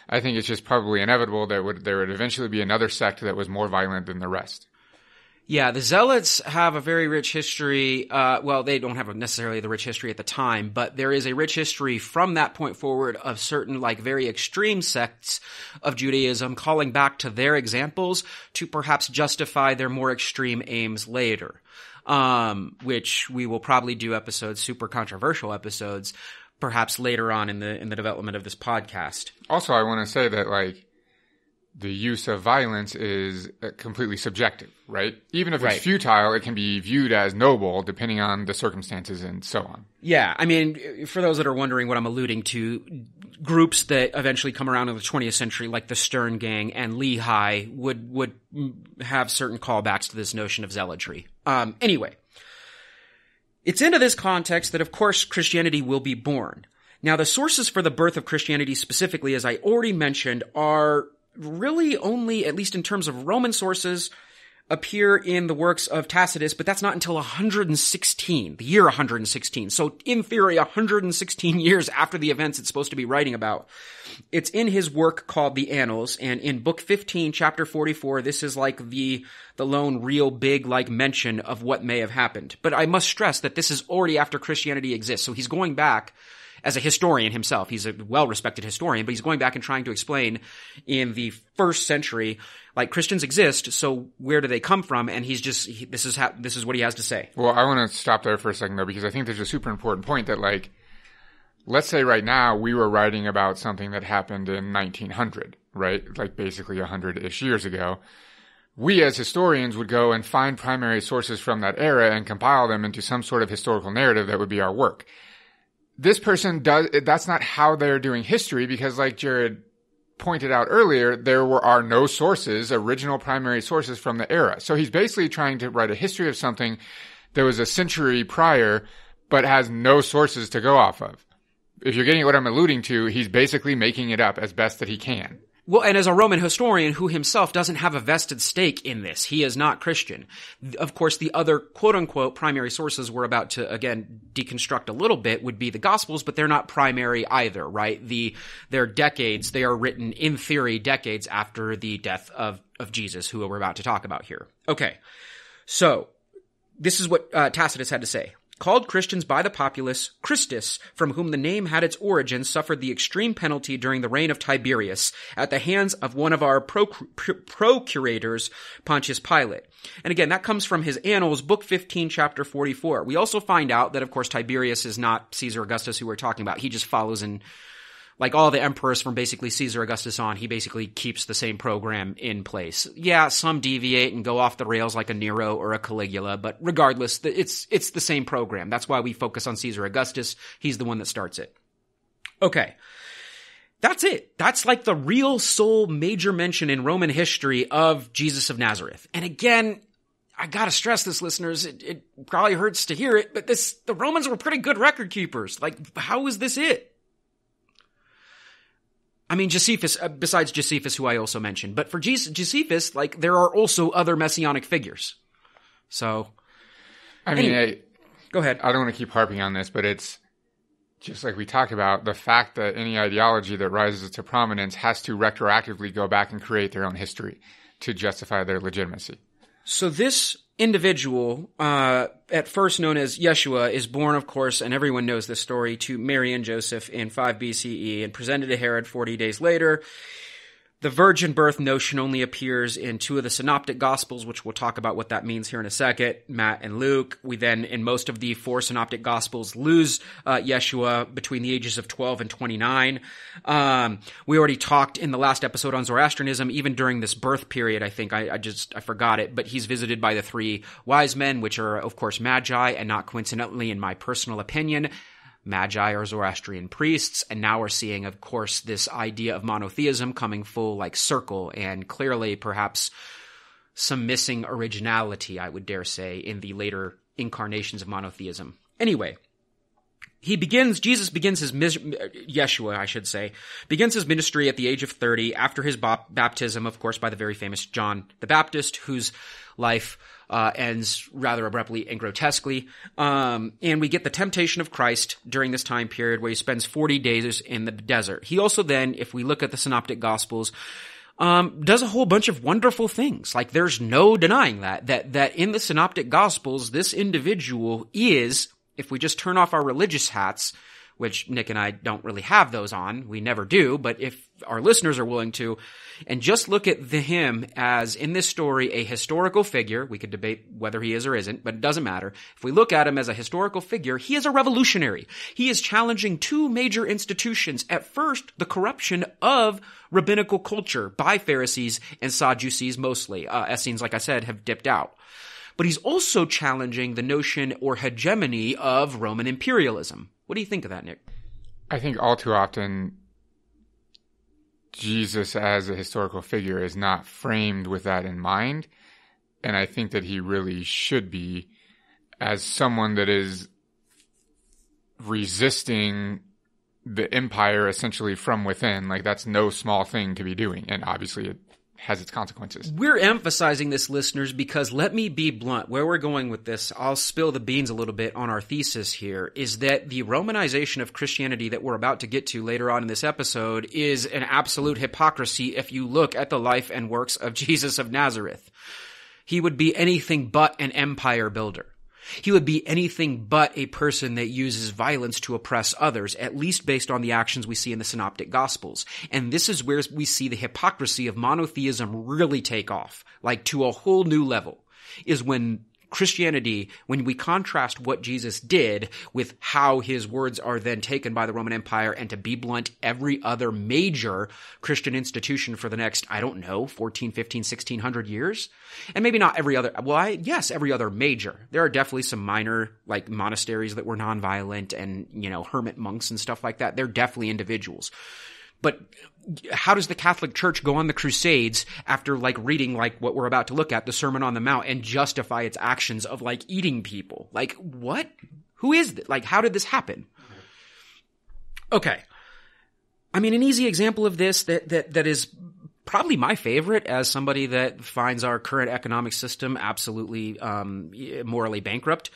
I think it's just probably inevitable that there would eventually be another sect that was more violent than the rest. Yeah, the Zealots have a very rich history. Well, they don't have necessarily the rich history at the time, but there is a rich history from that point forward of certain like very extreme sects of Judaism calling back to their examples to perhaps justify their more extreme aims later. Which we will probably do super controversial episodes, perhaps later on in the development of this podcast. Also, I want to say that like the use of violence is completely subjective, right? Even if it's futile, it can be viewed as noble depending on the circumstances and so on. Yeah, I mean, for those that are wondering what I'm alluding to, groups that eventually come around in the 20th century, like the Stern Gang and Lehigh, would have certain callbacks to this notion of zealotry. Anyway, it's into this context that, of course, Christianity will be born. Now, the sources for the birth of Christianity specifically, as I already mentioned, are really only, at least in terms of Roman sources, appear in the works of Tacitus, but that's not until 116, the year 116. So in theory, 116 years after the events it's supposed to be writing about. It's in his work called The Annals, and in book 15, chapter 44, this is like the lone real big like mention of what may have happened. But I must stress that this is already after Christianity exists, so he's going back as a historian himself. He's a well-respected historian, but he's going back and trying to explain in the first century, like Christians exist, so where do they come from? And this is what he has to say. Well, I want to stop there for a second though, because I think there's a super important point that like, let's say right now we were writing about something that happened in 1900, right? Like basically 100-ish years ago. We as historians would go and find primary sources from that era and compile them into some sort of historical narrative that would be our work. This person that's not how they're doing history, because like Jared pointed out earlier, are no sources, original primary sources from the era. So he's basically trying to write a history of something that was a century prior, but has no sources to go off of. If you're getting what I'm alluding to, he's basically making it up as best that he can. Well, and as a Roman historian who himself doesn't have a vested stake in this, he is not Christian. Of course, the other quote-unquote primary sources we're about to, again, deconstruct a little bit would be the Gospels, but they're not primary either, right? They're decades, they are written, in theory, decades after the death of Jesus, who we're about to talk about here. Okay, so this is what Tacitus had to say. Called Christians by the populace, Christus, from whom the name had its origin, suffered the extreme penalty during the reign of Tiberius at the hands of one of our procurators, Pontius Pilate. And again, that comes from his Annals, Book 15, Chapter 44. We also find out that, of course, Tiberius is not Caesar Augustus who we're talking about. He just follows in, like all the emperors from basically Caesar Augustus on, he basically keeps the same program in place. Yeah, some deviate and go off the rails like a Nero or a Caligula, but regardless, it's the same program. That's why we focus on Caesar Augustus. He's the one that starts it. Okay. That's it. That's like the real sole major mention in Roman history of Jesus of Nazareth. And again, I gotta stress this, listeners. It probably hurts to hear it, but the Romans were pretty good record keepers. Like, how is this it? I mean, Josephus, besides Josephus, who I also mentioned. But for Josephus, like, there are also other messianic figures. So, I mean, go ahead. I don't want to keep harping on this, but it's just like we talked about, the fact that any ideology that rises to prominence has to retroactively go back and create their own history to justify their legitimacy. So this individual, at first known as Yeshua, is born, of course, and everyone knows this story, to Mary and Joseph in 5 BCE and presented to Herod 40 days later. The virgin birth notion only appears in 2 of the synoptic gospels, which we'll talk about what that means here in a second, Matt and Luke. We then, in most of the 4 synoptic gospels, lose Yeshua between the ages of 12 and 29. We already talked in the last episode on Zoroastrianism, even during this birth period, I think, I forgot it, but he's visited by the 3 wise men, which are, of course, Magi, and not coincidentally, in my personal opinion, Magi are Zoroastrian priests, and now we're seeing, of course, this idea of monotheism coming full like circle, and clearly perhaps some missing originality, I would dare say, in the later incarnations of monotheism. Anyway, Yeshua, begins his ministry at the age of 30 after his baptism, of course, by the very famous John the Baptist, whose life ends rather abruptly and grotesquely. And we get the temptation of Christ during this time period where he spends 40 days in the desert. He also then, if we look at the synoptic gospels, does a whole bunch of wonderful things. Like, there's no denying that in the synoptic gospels, this individual is, if we just turn off our religious hats, which Nick and I don't really have those on, we never do, but if our listeners are willing to, and just look at him as, in this story, a historical figure. We could debate whether he is or isn't, but it doesn't matter. If we look at him as a historical figure, he is a revolutionary. He is challenging 2 major institutions. At first, the corruption of rabbinical culture by Pharisees and Sadducees mostly. Essenes, like I said, have dipped out. But he's also challenging the notion or hegemony of Roman imperialism. What do you think of that, Nick? I think all too often Jesus as a historical figure is not framed with that in mind. And I think that he really should be, as someone that is resisting the empire essentially from within. Like, that's no small thing to be doing. And obviously it has its consequences. We're emphasizing this, listeners, because let me be blunt. Where we're going with this, I'll spill the beans a little bit on our thesis here, is that the Romanization of Christianity that we're about to get to later on in this episode is an absolute hypocrisy if you look at the life and works of Jesus of Nazareth. He would be anything but an empire builder. He would be anything but a person that uses violence to oppress others, at least based on the actions we see in the Synoptic Gospels. And this is where we see the hypocrisy of monotheism really take off, like to a whole new level, is when Christianity, when we contrast what Jesus did with how his words are then taken by the Roman Empire, and to be blunt, every other major Christian institution for the next, 14, 15, 1600 years. And maybe not every other, yes, every other major. There are definitely some minor, like monasteries that were nonviolent and, hermit monks and stuff like that. They're definitely individuals. But how does the Catholic Church go on the Crusades after like reading like what we're about to look at, the Sermon on the Mount, and justify its actions of like eating people? Like what? Who is this? Like how did this happen? Okay. I mean, an easy example of this that is probably my favorite as somebody that finds our current economic system absolutely morally bankrupt.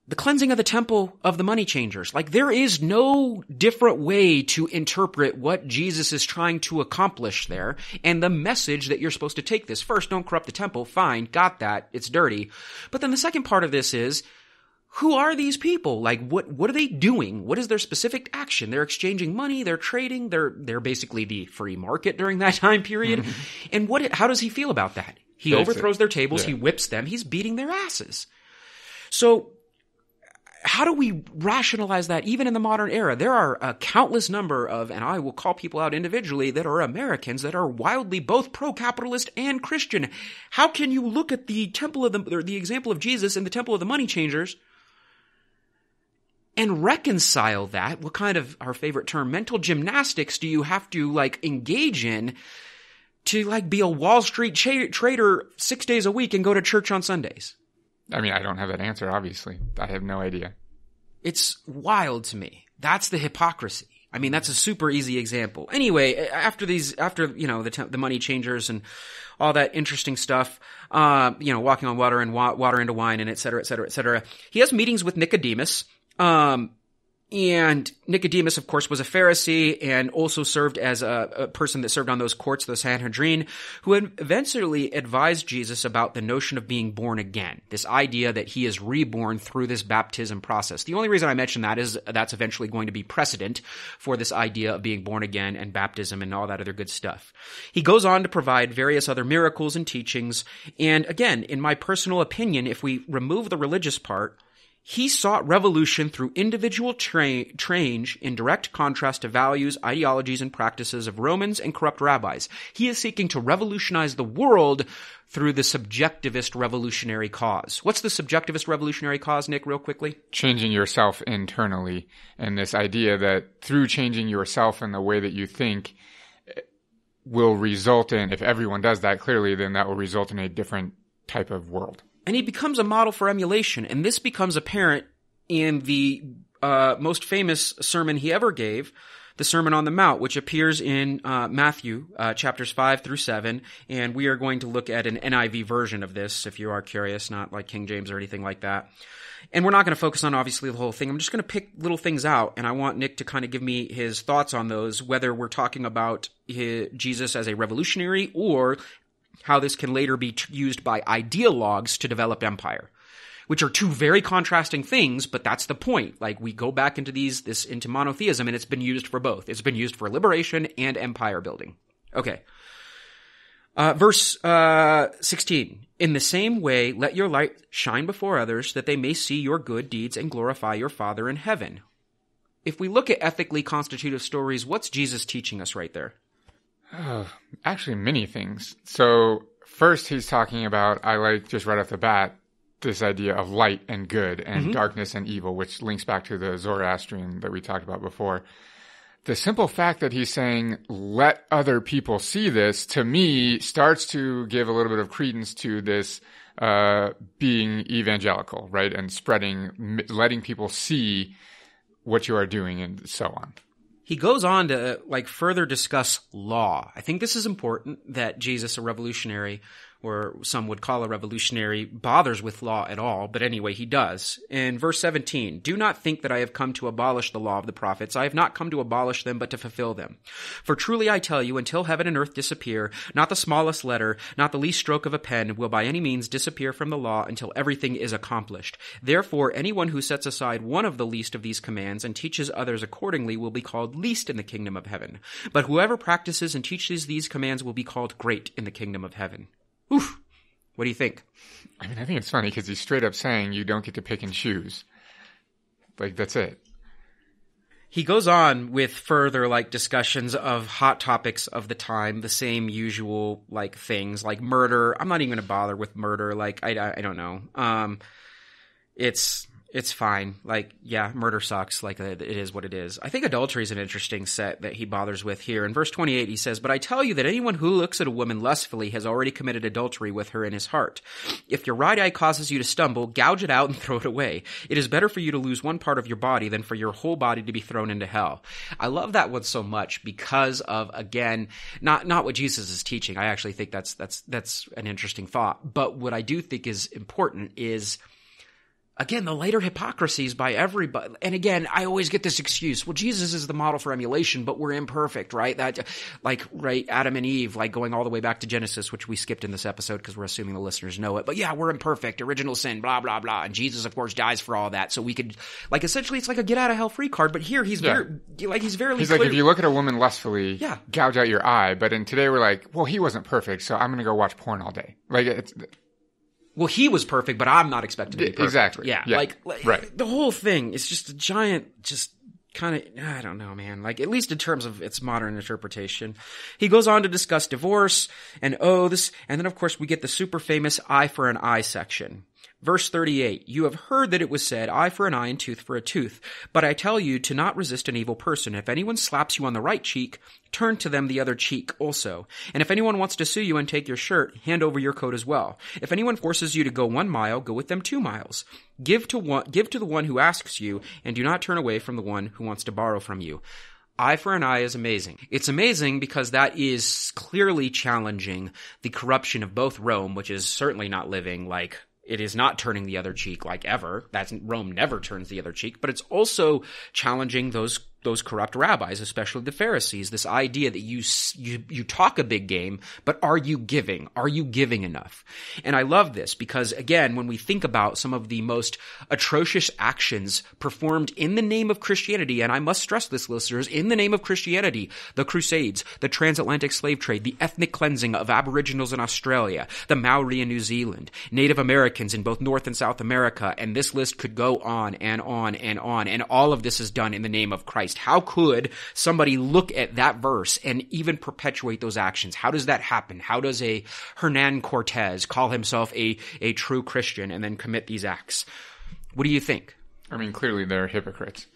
The cleansing of the temple of the money changers. Like there is no different way to interpret what Jesus is trying to accomplish there and the message that you're supposed to take this. First, don't corrupt the temple. Fine. Got that. It's dirty. But then the second part of this is, who are these people? Like what are they doing? What is their specific action? They're exchanging money. They're trading. They're basically the free market during that time period. And how does he feel about that? He overthrows their tables. Yeah. He whips them. He's beating their asses. So, how do we rationalize that even in the modern era? There are a countless number of, and I will call people out individually, that are Americans that are wildly both pro-capitalist and Christian. How can you look at the the example of Jesus in the temple of the money changers and reconcile that? What kind of, our favorite term, mental gymnastics do you have to like engage in to like be a Wall Street trader 6 days a week and go to church on Sundays? I mean, I don't have that answer, obviously. I have no idea. It's wild to me. That's the hypocrisy. I mean, that's a super easy example. Anyway, after the money changers and all that interesting stuff, walking on water and water into wine and et cetera, et cetera, et cetera, he has meetings with Nicodemus. And Nicodemus, of course, was a Pharisee and also served as a person that served on those courts, the Sanhedrin, who had eventually advised Jesus about the notion of being born again, this idea that he is reborn through this baptism process. The only reason I mention that is that's eventually going to be precedent for this idea of being born again and baptism and all that other good stuff. He goes on to provide various other miracles and teachings. And again, in my personal opinion, if we remove the religious part, he sought revolution through individual change in direct contrast to values, ideologies, and practices of Romans and corrupt rabbis. He is seeking to revolutionize the world through the subjectivist revolutionary cause. What's the subjectivist revolutionary cause, Nick, real quickly? Changing yourself internally, and this idea that through changing yourself and the way that you think will result in, if everyone does that clearly, then that will result in a different type of world. And he becomes a model for emulation. And this becomes apparent in the most famous sermon he ever gave, the Sermon on the Mount, which appears in Matthew chapters 5 through 7. And we are going to look at an NIV version of this, if you are curious, not like King James or anything like that. And we're not going to focus on, obviously, the whole thing. I'm just going to pick little things out, and I want Nick to kind of give me his thoughts on those, whether we're talking about Jesus as a revolutionary or how this can later be used by ideologues to develop empire, which are two very contrasting things, but that's the point. Like, we go back into into monotheism, and it's been used for both. It's been used for liberation and empire building. Okay. Verse 16. In the same way, let your light shine before others, that they may see your good deeds and glorify your Father in heaven. If we look at ethically constitutive stories, what's Jesus teaching us right there? Actually, many things. So first he's talking about, I like just right off the bat, this idea of light and good and darkness and evil, which links back to the Zoroastrian that we talked about before. The simple fact that he's saying, let other people see this, to me, starts to give a little bit of credence to this being evangelical, right? And spreading, letting people see what you are doing and so on. He goes on to further discuss law. I think this is important that Jesus, a revolutionary, or some would call a revolutionary, bothers with law at all. But anyway, he does. In verse 17, do not think that I have come to abolish the law of the prophets. I have not come to abolish them, but to fulfill them. For truly I tell you, until heaven and earth disappear, not the smallest letter, not the least stroke of a pen will by any means disappear from the law until everything is accomplished. Therefore, anyone who sets aside one of the least of these commands and teaches others accordingly will be called least in the kingdom of heaven. But whoever practices and teaches these commands will be called great in the kingdom of heaven. Oof. What do you think? I mean, I think it's funny because he's straight up saying you don't get to pick and choose. Like, that's it. He goes on with further, discussions of hot topics of the time, the same usual, things, like murder. I'm not even going to bother with murder. I don't know. It's fine. Like, yeah, murder sucks. Like, it is what it is. I think adultery is an interesting set that he bothers with here. In verse 28, he says, "But I tell you that anyone who looks at a woman lustfully has already committed adultery with her in his heart. If your right eye causes you to stumble, gouge it out and throw it away. It is better for you to lose one part of your body than for your whole body to be thrown into hell." I love that one so much because of, again, not what Jesus is teaching. I actually think that's an interesting thought. But what I do think is important is, again, the later hypocrisies by everybody. And again, I always get this excuse. Well, Jesus is the model for emulation, but we're imperfect, right? Right, Adam and Eve, like going all the way back to Genesis, which we skipped in this episode because we're assuming the listeners know it. But yeah, we're imperfect, original sin, blah, blah, blah. And Jesus, of course, dies for all that. So we could, like, essentially it's like a get out of hell free card. But here he's very clear. He's like, if you look at a woman lustfully, gouge out your eye. But today we're like, well, he wasn't perfect, so I'm going to go watch porn all day. Like, it's... Well, he was perfect, but I'm not expected to be perfect. Exactly. Yeah. Like right. The whole thing is just a giant, just kind of, I don't know, man. Like, at least in terms of its modern interpretation. He goes on to discuss divorce and oaths, and then, of course, we get the super famous eye for an eye section. Verse 38, "You have heard that it was said, eye for an eye and tooth for a tooth. But I tell you to not resist an evil person. If anyone slaps you on the right cheek, turn to them the other cheek also. And if anyone wants to sue you and take your shirt, hand over your coat as well. If anyone forces you to go 1 mile, go with them 2 miles. Give to the one who asks you, and do not turn away from the one who wants to borrow from you." Eye for an eye is amazing. It's amazing because that is clearly challenging the corruption of both Rome, which is certainly not living like... It is not turning the other cheek like ever. Rome never turns the other cheek, but it's also challenging those corrupt rabbis, especially the Pharisees, this idea that you talk a big game, but are you giving? Are you giving enough? And I love this because, again, when we think about some of the most atrocious actions performed in the name of Christianity, and I must stress this, listeners, in the name of Christianity, the Crusades, the transatlantic slave trade, the ethnic cleansing of Aboriginals in Australia, the Maori in New Zealand, Native Americans in both North and South America, and this list could go on and on and on, and all of this is done in the name of Christ. How could somebody look at that verse and even perpetuate those actions? How does that happen? How does a Hernan Cortez call himself a true Christian and then commit these acts? What do you think? I mean, clearly they're hypocrites.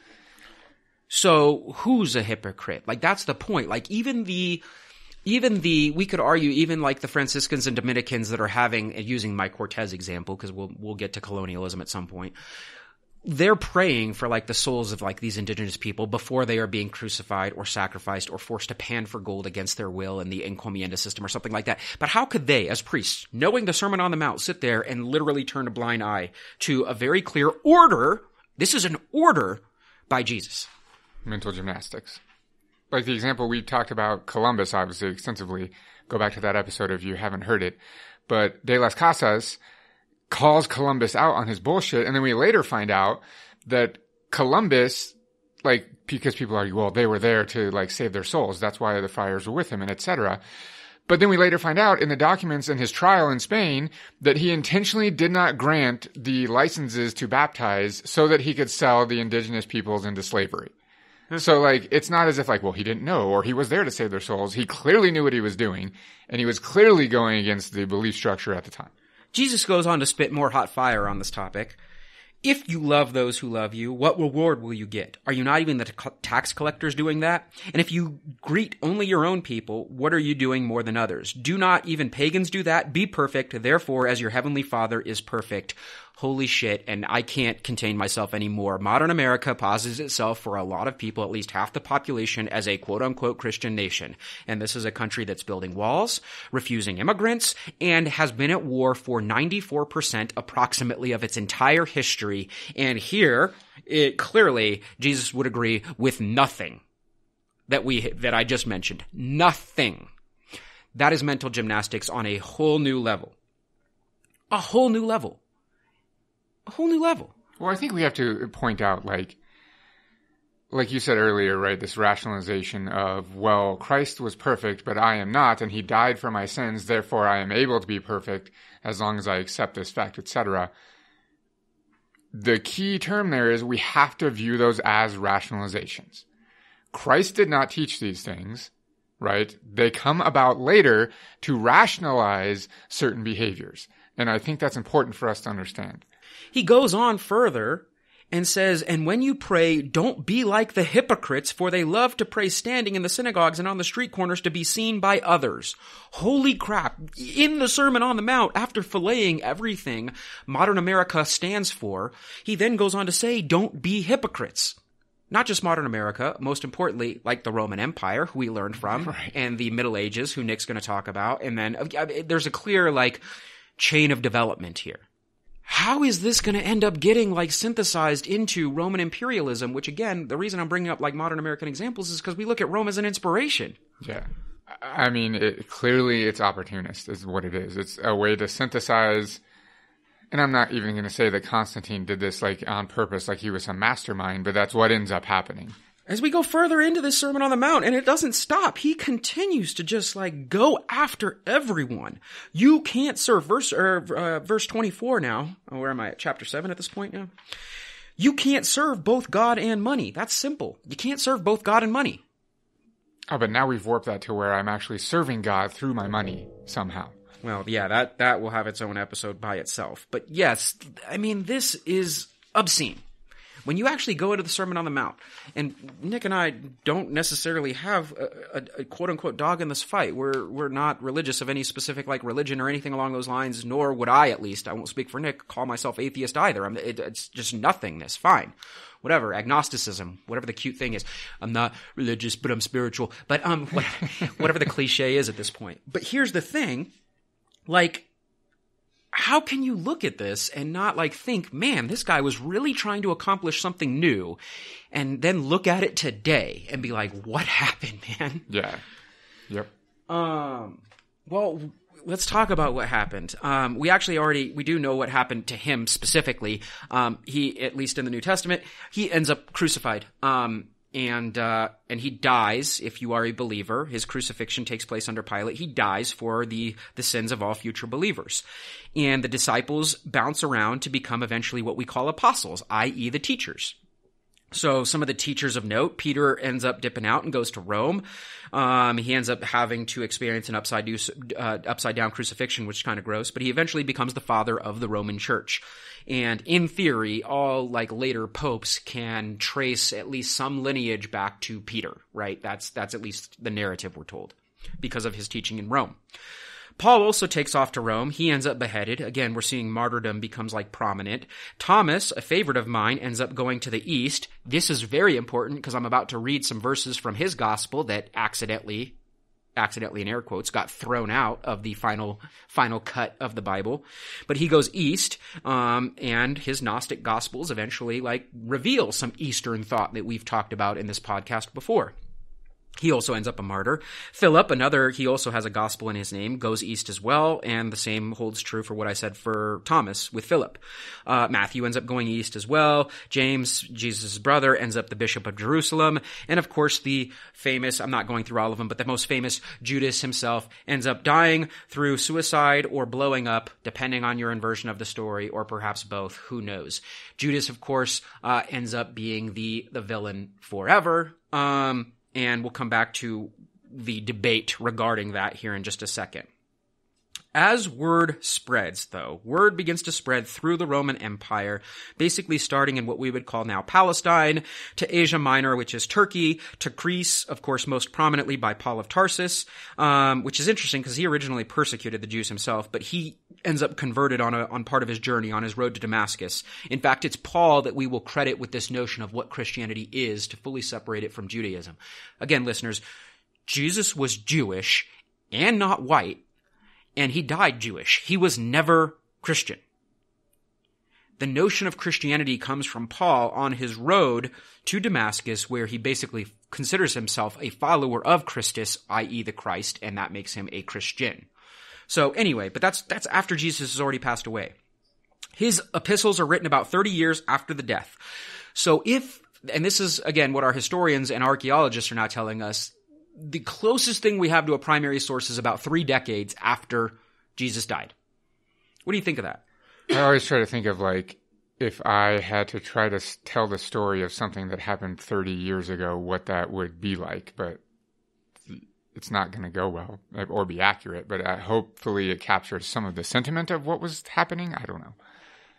So who's a hypocrite? Like, that's the point. Like, we could argue, even like the Franciscans and Dominicans that are using my Cortez example, because we'll get to colonialism at some point. They're praying for like the souls of like these indigenous people before they are being crucified or sacrificed or forced to pan for gold against their will in the encomienda system or something like that. But how could they, as priests, knowing the Sermon on the Mount, sit there and literally turn a blind eye to a very clear order? This is an order by Jesus. Mental gymnastics. Like the example we talked about Columbus, obviously, extensively. Go back to that episode if you haven't heard it. But De las Casas calls Columbus out on his bullshit, and then we later find out that Columbus, like, because people argue, well, they were there to, like, save their souls. That's why the friars were with him, and etc. But then we later find out in the documents in his trial in Spain that he intentionally did not grant the licenses to baptize so that he could sell the indigenous peoples into slavery. So, like, it's not as if, like, well, he didn't know or he was there to save their souls. He clearly knew what he was doing, and he was clearly going against the belief structure at the time. Jesus goes on to spit more hot fire on this topic. "If you love those who love you, what reward will you get? Are you not even the tax collectors doing that? And if you greet only your own people, what are you doing more than others? Do not even pagans do that? Be perfect, therefore, as your heavenly Father is perfect." Holy shit, and I can't contain myself anymore. Modern America posits itself for a lot of people, at least half the population, as a quote-unquote Christian nation. And this is a country that's building walls, refusing immigrants, and has been at war for 94% approximately of its entire history. And here, clearly, Jesus would agree with nothing that I just mentioned. Nothing. That is mental gymnastics on a whole new level. A whole new level. A whole new level. Well, I think we have to point out, like you said earlier, right, this rationalization of, well, Christ was perfect, but I am not, and he died for my sins, therefore I am able to be perfect as long as I accept this fact, etc. The key term there is we have to view those as rationalizations. Christ did not teach these things, right? They come about later to rationalize certain behaviors. And I think that's important for us to understand. He goes on further and says, "And when you pray, don't be like the hypocrites, for they love to pray standing in the synagogues and on the street corners to be seen by others." Holy crap. In the Sermon on the Mount, after filleting everything modern America stands for, he then goes on to say, don't be hypocrites. Not just modern America, most importantly, like the Roman Empire, who we learned from, right, and the Middle Ages, who Nick's going to talk about. And then there's a clear, chain of development here. How is this going to end up getting, synthesized into Roman imperialism, which, again, the reason I'm bringing up, modern American examples is because we look at Rome as an inspiration. Yeah. I mean, clearly it's opportunist is what it is. It's a way to synthesize, and I'm not even going to say that Constantine did this, on purpose, like he was some mastermind, but that's what ends up happening. As we go further into this Sermon on the Mount, and it doesn't stop, he continues to just go after everyone. You can't serve, verse 24 now. Oh, where am I at? Chapter 7 at this point now? You can't serve both God and money. That's simple. You can't serve both God and money. Oh, but now we've warped that to where I'm actually serving God through my money somehow. Well, yeah, that will have its own episode by itself. But yes, I mean, this is obscene. When you actually go into the Sermon on the Mount, and Nick and I don't necessarily have a quote-unquote dog in this fight. We're not religious of any specific religion or anything along those lines, nor would I, at least, I won't speak for Nick, call myself atheist either. It's just nothingness. Fine. Whatever. Agnosticism. Whatever the cute thing is. I'm not religious, but I'm spiritual. But whatever the cliche is at this point. But here's the thing. How can you look at this and not think, man, this guy was really trying to accomplish something new, and then look at it today and be like, what happened, man? Yeah. Yep. Well, let's talk about what happened. We do know what happened to him specifically. He, at least in the New Testament, he ends up crucified. And he dies, if you are a believer. His crucifixion takes place under Pilate. He dies for the sins of all future believers. And the disciples bounce around to become eventually what we call apostles, i.e. the teachers. So some of the teachers of note, Peter ends up dipping out and goes to Rome. He ends up having to experience an upside down crucifixion, which is kind of gross, but he eventually becomes the father of the Roman Church. And in theory, all later popes can trace at least some lineage back to Peter, right? That's at least the narrative we're told, because of his teaching in Rome. Paul also takes off to Rome. He ends up beheaded. Again, we're seeing martyrdom becomes prominent. Thomas, a favorite of mine, ends up going to the east. This is very important because I'm about to read some verses from his gospel that accidentally in air quotes, got thrown out of the final cut of the Bible. But he goes east, and his Gnostic Gospels eventually reveal some Eastern thought that we've talked about in this podcast before. He also ends up a martyr. Philip, he also has a gospel in his name, goes east as well, and the same holds true for what I said for Thomas with Philip. Matthew ends up going east as well. James, Jesus' brother, ends up the Bishop of Jerusalem. And of course, the famous, I'm not going through all of them, but the most famous Judas himself ends up dying through suicide or blowing up, depending on your inversion of the story, or perhaps both, who knows. Judas, of course, ends up being the villain forever. And we'll come back to the debate regarding that here in just a second. As word spreads, though, word begins to spread through the Roman Empire, basically starting in what we would call now Palestine, to Asia Minor, which is Turkey, to Greece, of course, most prominently by Paul of Tarsus, which is interesting because he originally persecuted the Jews himself, but he ends up converted on part of his journey on his road to Damascus. In fact, it's Paul that we will credit with this notion of what Christianity is to fully separate it from Judaism. Again, listeners, Jesus was Jewish and not white, and he died Jewish. He was never Christian. The notion of Christianity comes from Paul on his road to Damascus, where he basically considers himself a follower of Christus, i.e. the Christ, and that makes him a Christian. So anyway, but that's after Jesus has already passed away. His epistles are written about 30 years after the death. So and this is, again, what our historians and archaeologists are now telling us, the closest thing we have to a primary source is about 3 decades after Jesus died. What do you think of that? I always try to think of if I had to try to tell the story of something that happened 30 years ago, what that would be like, but it's not going to go well or be accurate, but hopefully it captures some of the sentiment of what was happening. I don't know.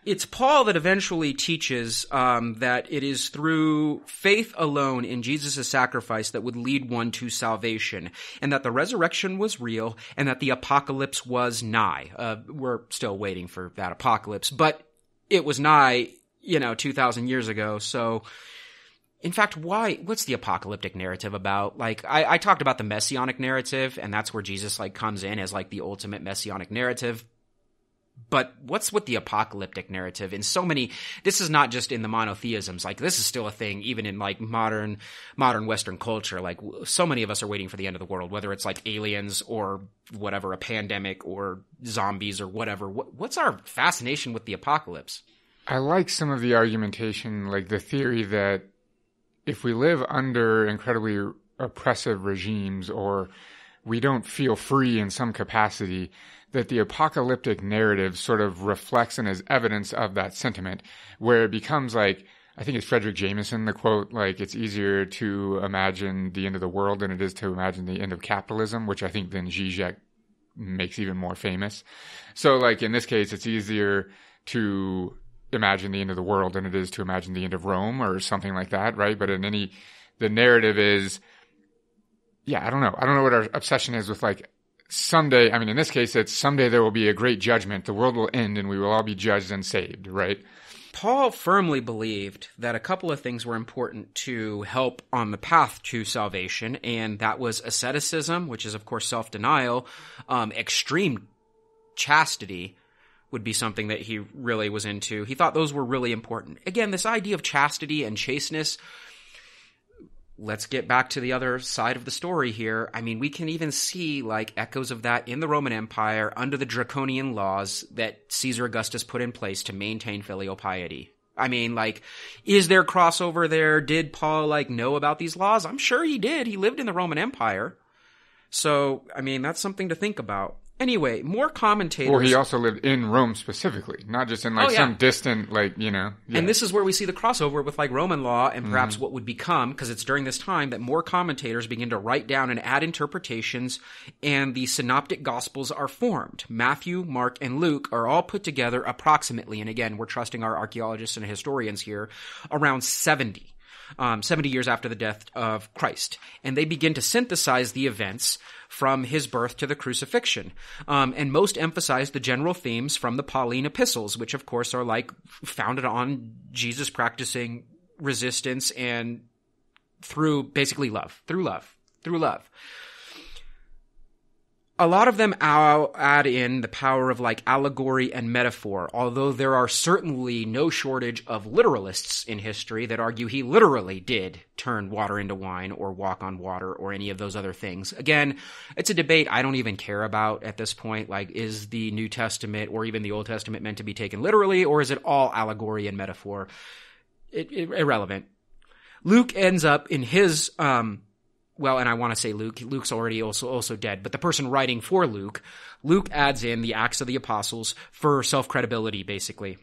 It's Paul that eventually teaches that it is through faith alone in Jesus' sacrifice that would lead one to salvation, and that the resurrection was real, and that the apocalypse was nigh. We're still waiting for that apocalypse, but it was nigh, 2,000 years ago. So, in fact, what's the apocalyptic narrative about? Like, I talked about the messianic narrative, and that's where Jesus, comes in as, the ultimate messianic narrative. But what's with the apocalyptic narrative? In so many, this is not just in the monotheisms. This is still a thing, even in modern Western culture. So many of us are waiting for the end of the world, whether it's aliens or whatever, a pandemic or zombies or whatever. What's our fascination with the apocalypse? I like some of the argumentation, the theory that if we live under incredibly oppressive regimes, or we don't feel free in some capacity, that the apocalyptic narrative sort of reflects and is evidence of that sentiment, where it becomes I think it's Frederick Jameson, the quote, it's easier to imagine the end of the world than it is to imagine the end of capitalism, which I think then Zizek makes even more famous. So in this case, it's easier to imagine the end of the world than it is to imagine the end of Rome or something like that, right? But the narrative is, I don't know. I don't know what our obsession is with someday, in this case, it's someday there will be a great judgment, the world will end, and we will all be judged and saved, right? Paul firmly believed that a couple of things were important to help on the path to salvation, and that was asceticism, which is, of course, self-denial. Extreme chastity would be something that he really was into. He thought those were really important. Again, this idea of chastity and chasteness, let's get back to the other side of the story here. We can even see echoes of that in the Roman Empire under the draconian laws that Caesar Augustus put in place to maintain filial piety. Is there crossover there? Did Paul know about these laws? I'm sure he did. He lived in the Roman Empire. So, that's something to think about. Anyway, more commentators... Well, he also lived in Rome specifically, not just in some distant, Yeah. And this is where we see the crossover with Roman law and perhaps what would become, because it's during this time that more commentators begin to write down and add interpretations, and the synoptic gospels are formed. Matthew, Mark, and Luke are all put together approximately, and again, we're trusting our archaeologists and historians here, around 70 years after the death of Christ. And they begin to synthesize the events from his birth to the crucifixion. And most emphasize the general themes from the Pauline epistles, which of course are founded on Jesus practicing resistance and through basically love. A lot of them add in the power of allegory and metaphor, although there are certainly no shortage of literalists in history that argue he literally did turn water into wine or walk on water or any of those other things. Again, it's a debate I don't even care about at this point. Is the New Testament or even the Old Testament meant to be taken literally, or is it all allegory and metaphor? Irrelevant. Luke ends up in his... and I want to say Luke. Luke's already also dead, but the person writing for Luke adds in the Acts of the Apostles for self-credibility, basically.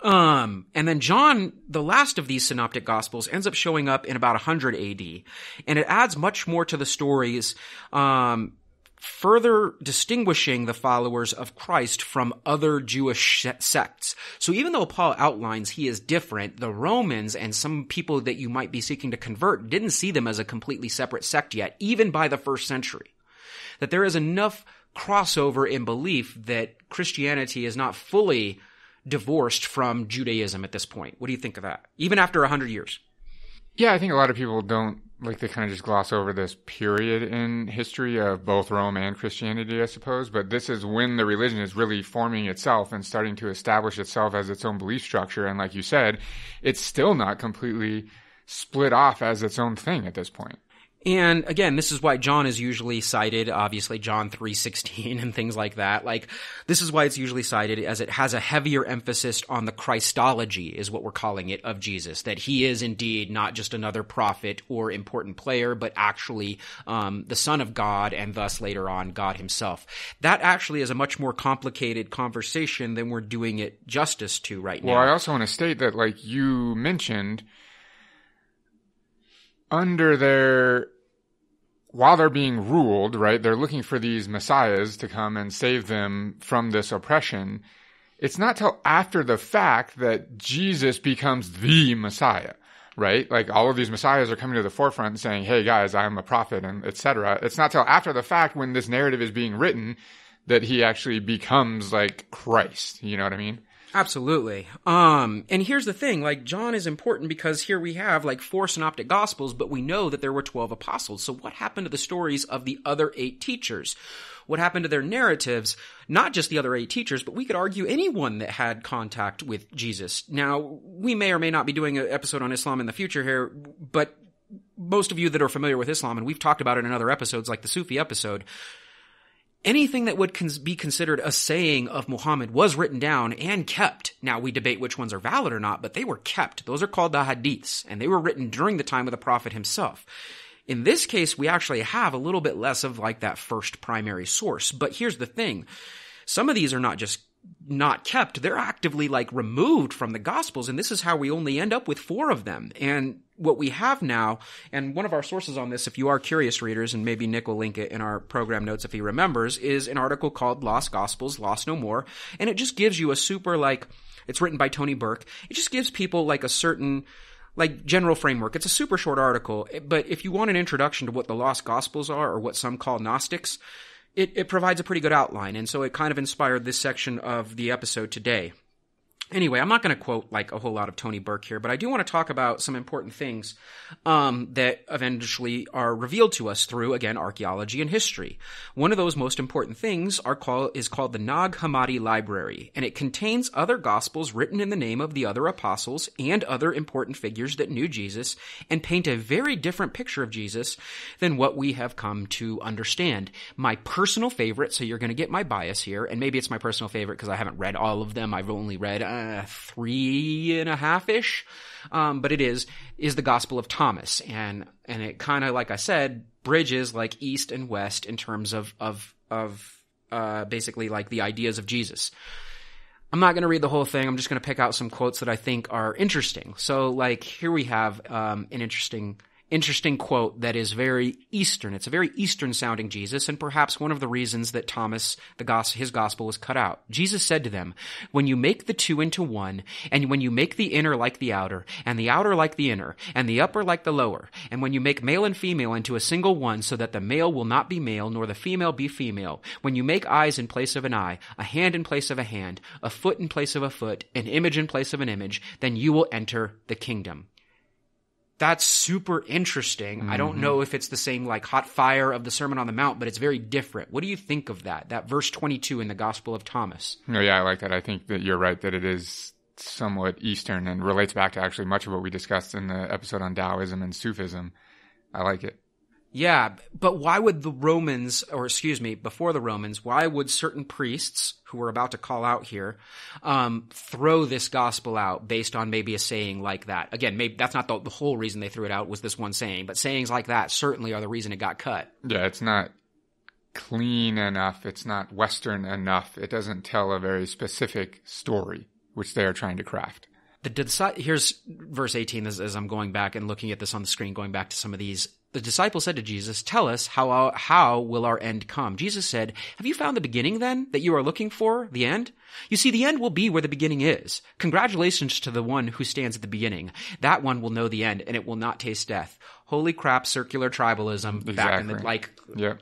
And then John, the last of these synoptic gospels, ends up showing up in about 100 AD, and it adds much more to the stories, further distinguishing the followers of Christ from other Jewish sects. So even though Paul outlines he is different, the Romans and some people that you might be seeking to convert didn't see them as a completely separate sect yet, even by the first century. That there is enough crossover in belief that Christianity is not fully divorced from Judaism at this point. What do you think of that? Even after 100 years? Yeah, I think a lot of people don't, they kind of just gloss over this period in history of both Rome and Christianity, I suppose. But this is when the religion is really forming itself and starting to establish itself as its own belief structure. And like you said, it's still not completely split off as its own thing at this point. And again, this is why John is usually cited, obviously John 3:16 and things like that. This is why it's usually cited, as it has a heavier emphasis on the Christology, is what we're calling it, of Jesus. That he is indeed not just another prophet or important player, but actually the Son of God, and thus later on God himself. That actually is a much more complicated conversation than we're doing it justice to right now. Well, I also want to state that, you mentioned, while they're being ruled, right, they're looking for these messiahs to come and save them from this oppression. it's not till after the fact that Jesus becomes the Messiah, right? Like all of these messiahs are coming to the forefront and saying, hey guys, I'm a prophet and etc. It's not till after the fact when this narrative is being written that he actually becomes like Christ. You know what I mean? Absolutely. And here's the thing, like John is important because here we have like 4 synoptic gospels, but we know that there were 12 apostles. So what happened to the stories of the other 8 teachers? What happened to their narratives? Not just the other 8 teachers, but we could argue anyone that had contact with Jesus. Now, we may or may not be doing an episode on Islam in the future here, but most of you that are familiar with Islam, and we've talked about it in other episodes like the Sufi episode, anything that would be considered a saying of Muhammad was written down and kept. Now, we debate which ones are valid or not, but they were kept. Those are called the hadiths, and they were written during the time of the Prophet himself. In this case, we actually have a little bit less of like that first primary source. But here's the thing. Some of these are not just not kept. They're actively like removed from the Gospels, and this is how we only end up with 4 of them. And what we have now, and one of our sources on this, if you are curious readers, and maybe Nick will link it in our program notes if he remembers, is an article called Lost Gospels, Lost No More. And it just gives you a super like, it's written by Tony Burke. It just gives people like a certain like general framework. It's a super short article, but if you want an introduction to what the Lost Gospels are, or what some call Gnostics, it provides a pretty good outline, and so it kind of inspired this section of the episode today. Anyway, I'm not going to quote like a whole lot of Tony Burke here, but I do want to talk about some important things that eventually are revealed to us through, again, archaeology and history. One of those most important things is called the Nag Hammadi Library, and it contains other gospels written in the name of the other apostles and other important figures that knew Jesus and paint a very different picture of Jesus than what we have come to understand. My personal favorite, so you're going to get my bias here, and maybe it's my personal favorite because I haven't read all of them. I've only read 3.5-ish, but it is the Gospel of Thomas, and it kind of, like I said, bridges like east and west in terms of basically like the ideas of Jesus. I'm not going to read the whole thing. I'm just going to pick out some quotes that I think are interesting. So, like, here we have an interesting quote that is very Eastern. It's a very Eastern-sounding Jesus, and perhaps one of the reasons that Thomas, his gospel, was cut out. Jesus said to them, "When you make the 2 into 1, and when you make the inner like the outer, and the outer like the inner, and the upper like the lower, and when you make male and female into a single one, so that the male will not be male, nor the female be female, when you make eyes in place of an eye, a hand in place of a hand, a foot in place of a foot, an image in place of an image, then you will enter the kingdom." That's super interesting. Mm-hmm. I don't know if it's the same like hot fire of the Sermon on the Mount, but it's very different. What do you think of that verse 22 in the Gospel of Thomas? No, yeah, I like that. I think that you're right that it is somewhat Eastern and relates back to actually much of what we discussed in the episode on Taoism and Sufism. I like it. Yeah, but why would before the Romans, why would certain priests, who we're about to call out here, throw this gospel out based on maybe a saying like that? Again, maybe that's not the whole reason they threw it out was this one saying, but sayings like that certainly are the reason it got cut. Yeah, it's not clean enough. It's not Western enough. It doesn't tell a very specific story, which they are trying to craft. Here's verse 18 as I'm going back and looking at this on the screen, going back to some of these. The disciple said to Jesus, "Tell us, how will our end come?" Jesus said, "Have you found the beginning then that you are looking for, the end? You see, the end will be where the beginning is. Congratulations to the one who stands at the beginning. That one will know the end, and it will not taste death." Holy crap, circular tribalism. Exactly.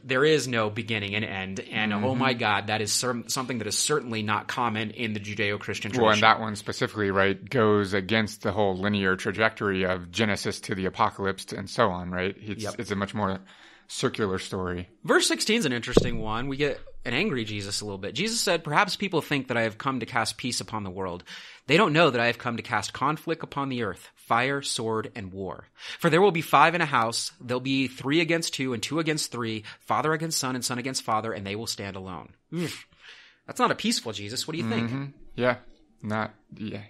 There is no beginning and end. And oh my God, that is something that is certainly not common in the Judeo-Christian tradition. Well, and that one specifically, right, goes against the whole linear trajectory of Genesis to the Apocalypse and so on, right? It's a much more circular story. Verse 16 is an interesting one. We get an angry Jesus a little bit. Jesus said, "Perhaps people think that I have come to cast peace upon the world. They don't know that I have come to cast conflict upon the earth, fire, sword, and war. For there will be 5 in a house. There'll be 3 against 2 and 2 against 3, father against son and son against father, and they will stand alone." That's not a peaceful Jesus. What do you think? Yeah,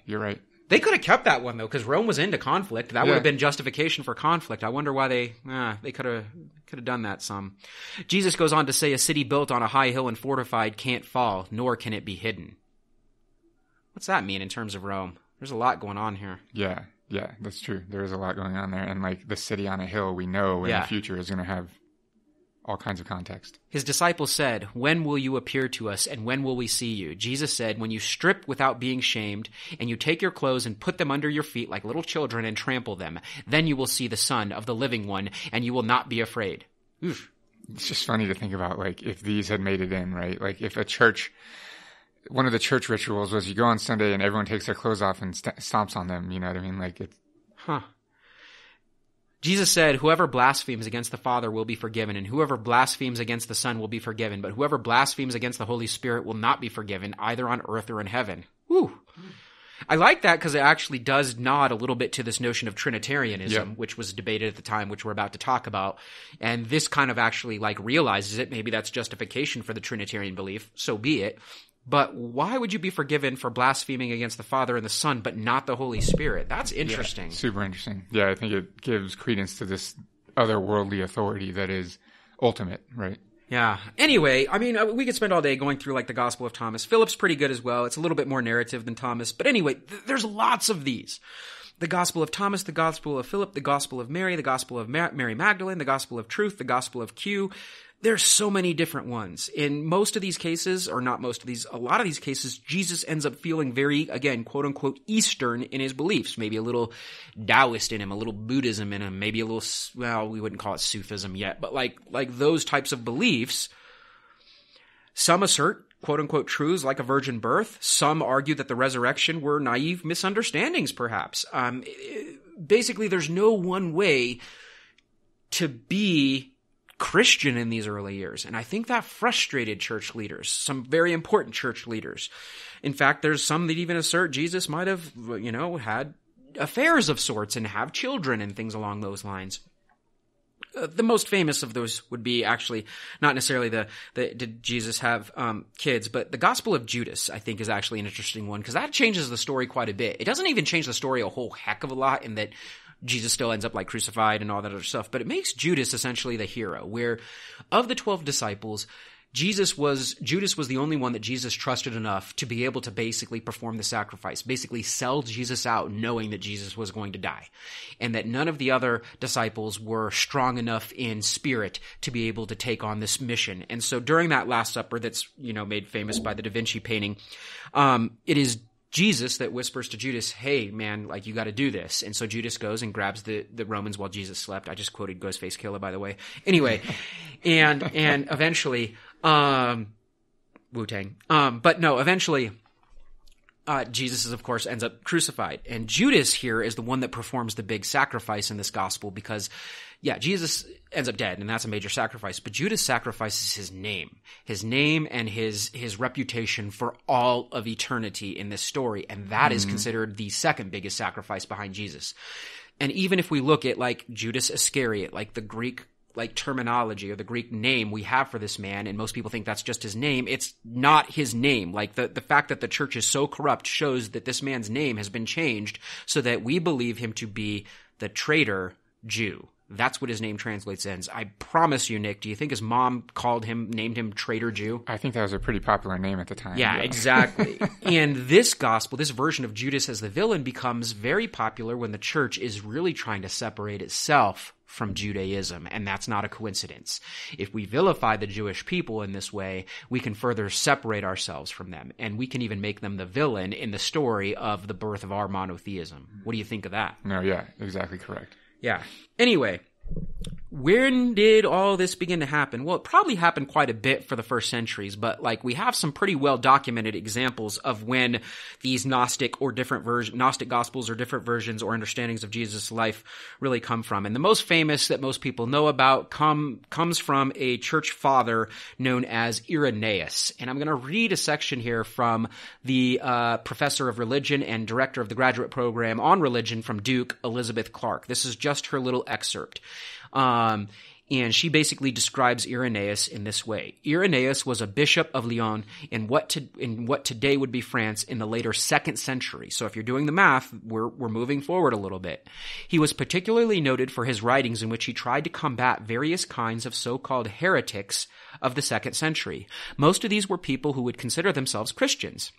you're right. They could have kept that one, though, because Rome was into conflict. That would have been justification for conflict. I wonder why they could have done that some. Jesus goes on to say, "A city built on a high hill and fortified can't fall, nor can it be hidden." What's that mean in terms of Rome? There's a lot going on here. Yeah, that's true. There is a lot going on there. And like the city on a hill, we know in the future is going to have all kinds of context. His disciples said, "When will you appear to us, and when will we see you?" Jesus said, "When you strip without being shamed, and you take your clothes and put them under your feet like little children and trample them, then you will see the Son of the Living One, and you will not be afraid." Oof. It's just funny to think about, like, if these had made it in, right? Like, if a church, one of the church rituals was you go on Sunday and everyone takes their clothes off and stomps on them, you know what I mean? Like, it's... Jesus said, "Whoever blasphemes against the Father will be forgiven, and whoever blasphemes against the Son will be forgiven. But whoever blasphemes against the Holy Spirit will not be forgiven, either on earth or in heaven." Whew. I like that because it actually does nod a little bit to this notion of Trinitarianism, which was debated at the time, which we're about to talk about. And this kind of actually like realizes it. Maybe that's justification for the Trinitarian belief. So be it. But why would you be forgiven for blaspheming against the Father and the Son, but not the Holy Spirit? That's interesting. Yeah, super interesting. Yeah, I think it gives credence to this otherworldly authority that is ultimate, right? Yeah. Anyway, I mean, we could spend all day going through like the Gospel of Thomas. Philip's pretty good as well. It's a little bit more narrative than Thomas. But anyway, there's lots of these. The Gospel of Thomas, the Gospel of Philip, the Gospel of Mary, the Gospel of Mary Magdalene, the Gospel of Truth, the Gospel of Q. There's so many different ones. In most of these cases, or not most of these, a lot of these cases, Jesus ends up feeling very, again, quote unquote, Eastern in his beliefs. Maybe a little Taoist in him, a little Buddhism in him, maybe a little, well, we wouldn't call it Sufism yet, but like those types of beliefs. Some assert, quote unquote, truths like a virgin birth. Some argue that the resurrection were naive misunderstandings, perhaps. Basically, there's no one way to be Christian in these early years. And I think that frustrated church leaders, some very important church leaders. In fact, there's some that even assert Jesus might have, had affairs of sorts and have children and things along those lines. The most famous of those would be actually not necessarily did Jesus have kids, but the Gospel of Judas, I think, is actually an interesting one because that changes the story quite a bit. It doesn't even change the story a whole heck of a lot in that Jesus still ends up like crucified and all that other stuff, but it makes Judas essentially the hero, where of the 12 disciples, Judas was the only one that Jesus trusted enough to be able to basically perform the sacrifice, basically sell Jesus out knowing that Jesus was going to die, and that none of the other disciples were strong enough in spirit to be able to take on this mission. And so during that Last Supper that's, made famous by the Da Vinci painting, it is Jesus that whispers to Judas, "Hey, man, like you got to do this." And so Judas goes and grabs the Romans while Jesus slept. I just quoted Ghostface Killah, by the way. Anyway, and eventually, Wu-Tang. But no, eventually, Jesus, of course, ends up crucified. And Judas here is the one that performs the big sacrifice in this gospel because, Jesus ends up dead, and that's a major sacrifice. But Judas sacrifices his name and his reputation for all of eternity in this story. And that is considered the second biggest sacrifice behind Jesus. And even if we look at like Judas Iscariot, like the Greek terminology or the Greek name we have for this man, and most people think that's just his name. It's not his name. Like the fact that the church is so corrupt shows that this man's name has been changed so that we believe him to be the traitor Jew. That's what his name translates as. I promise you, Nick, do you think his mom named him Traitor Jew? I think that was a pretty popular name at the time. Yeah, exactly. And this gospel, this version of Judas as the villain becomes very popular when the church is really trying to separate itself from Judaism, and that's not a coincidence. If we vilify the Jewish people in this way, we can further separate ourselves from them, and we can even make them the villain in the story of the birth of our monotheism. What do you think of that? No, yeah, exactly correct. Yeah. Anyway, when did all this begin to happen? Well, it probably happened quite a bit for the first centuries, but we have some pretty well documented examples of when these Gnostic gospels or different versions or understandings of Jesus' life really come from. And the most famous that most people know about comes from a church father known as Irenaeus. And I'm going to read a section here from the professor of religion and director of the graduate program on religion from Duke, Elizabeth Clark. This is just her little excerpt. And she basically describes Irenaeus in this way. Irenaeus was a bishop of Lyon in what today would be France in the later 2nd century. So if you're doing the math, we're moving forward a little bit. He was particularly noted for his writings in which he tried to combat various kinds of so-called heretics of the 2nd century. Most of these were people who would consider themselves Christians.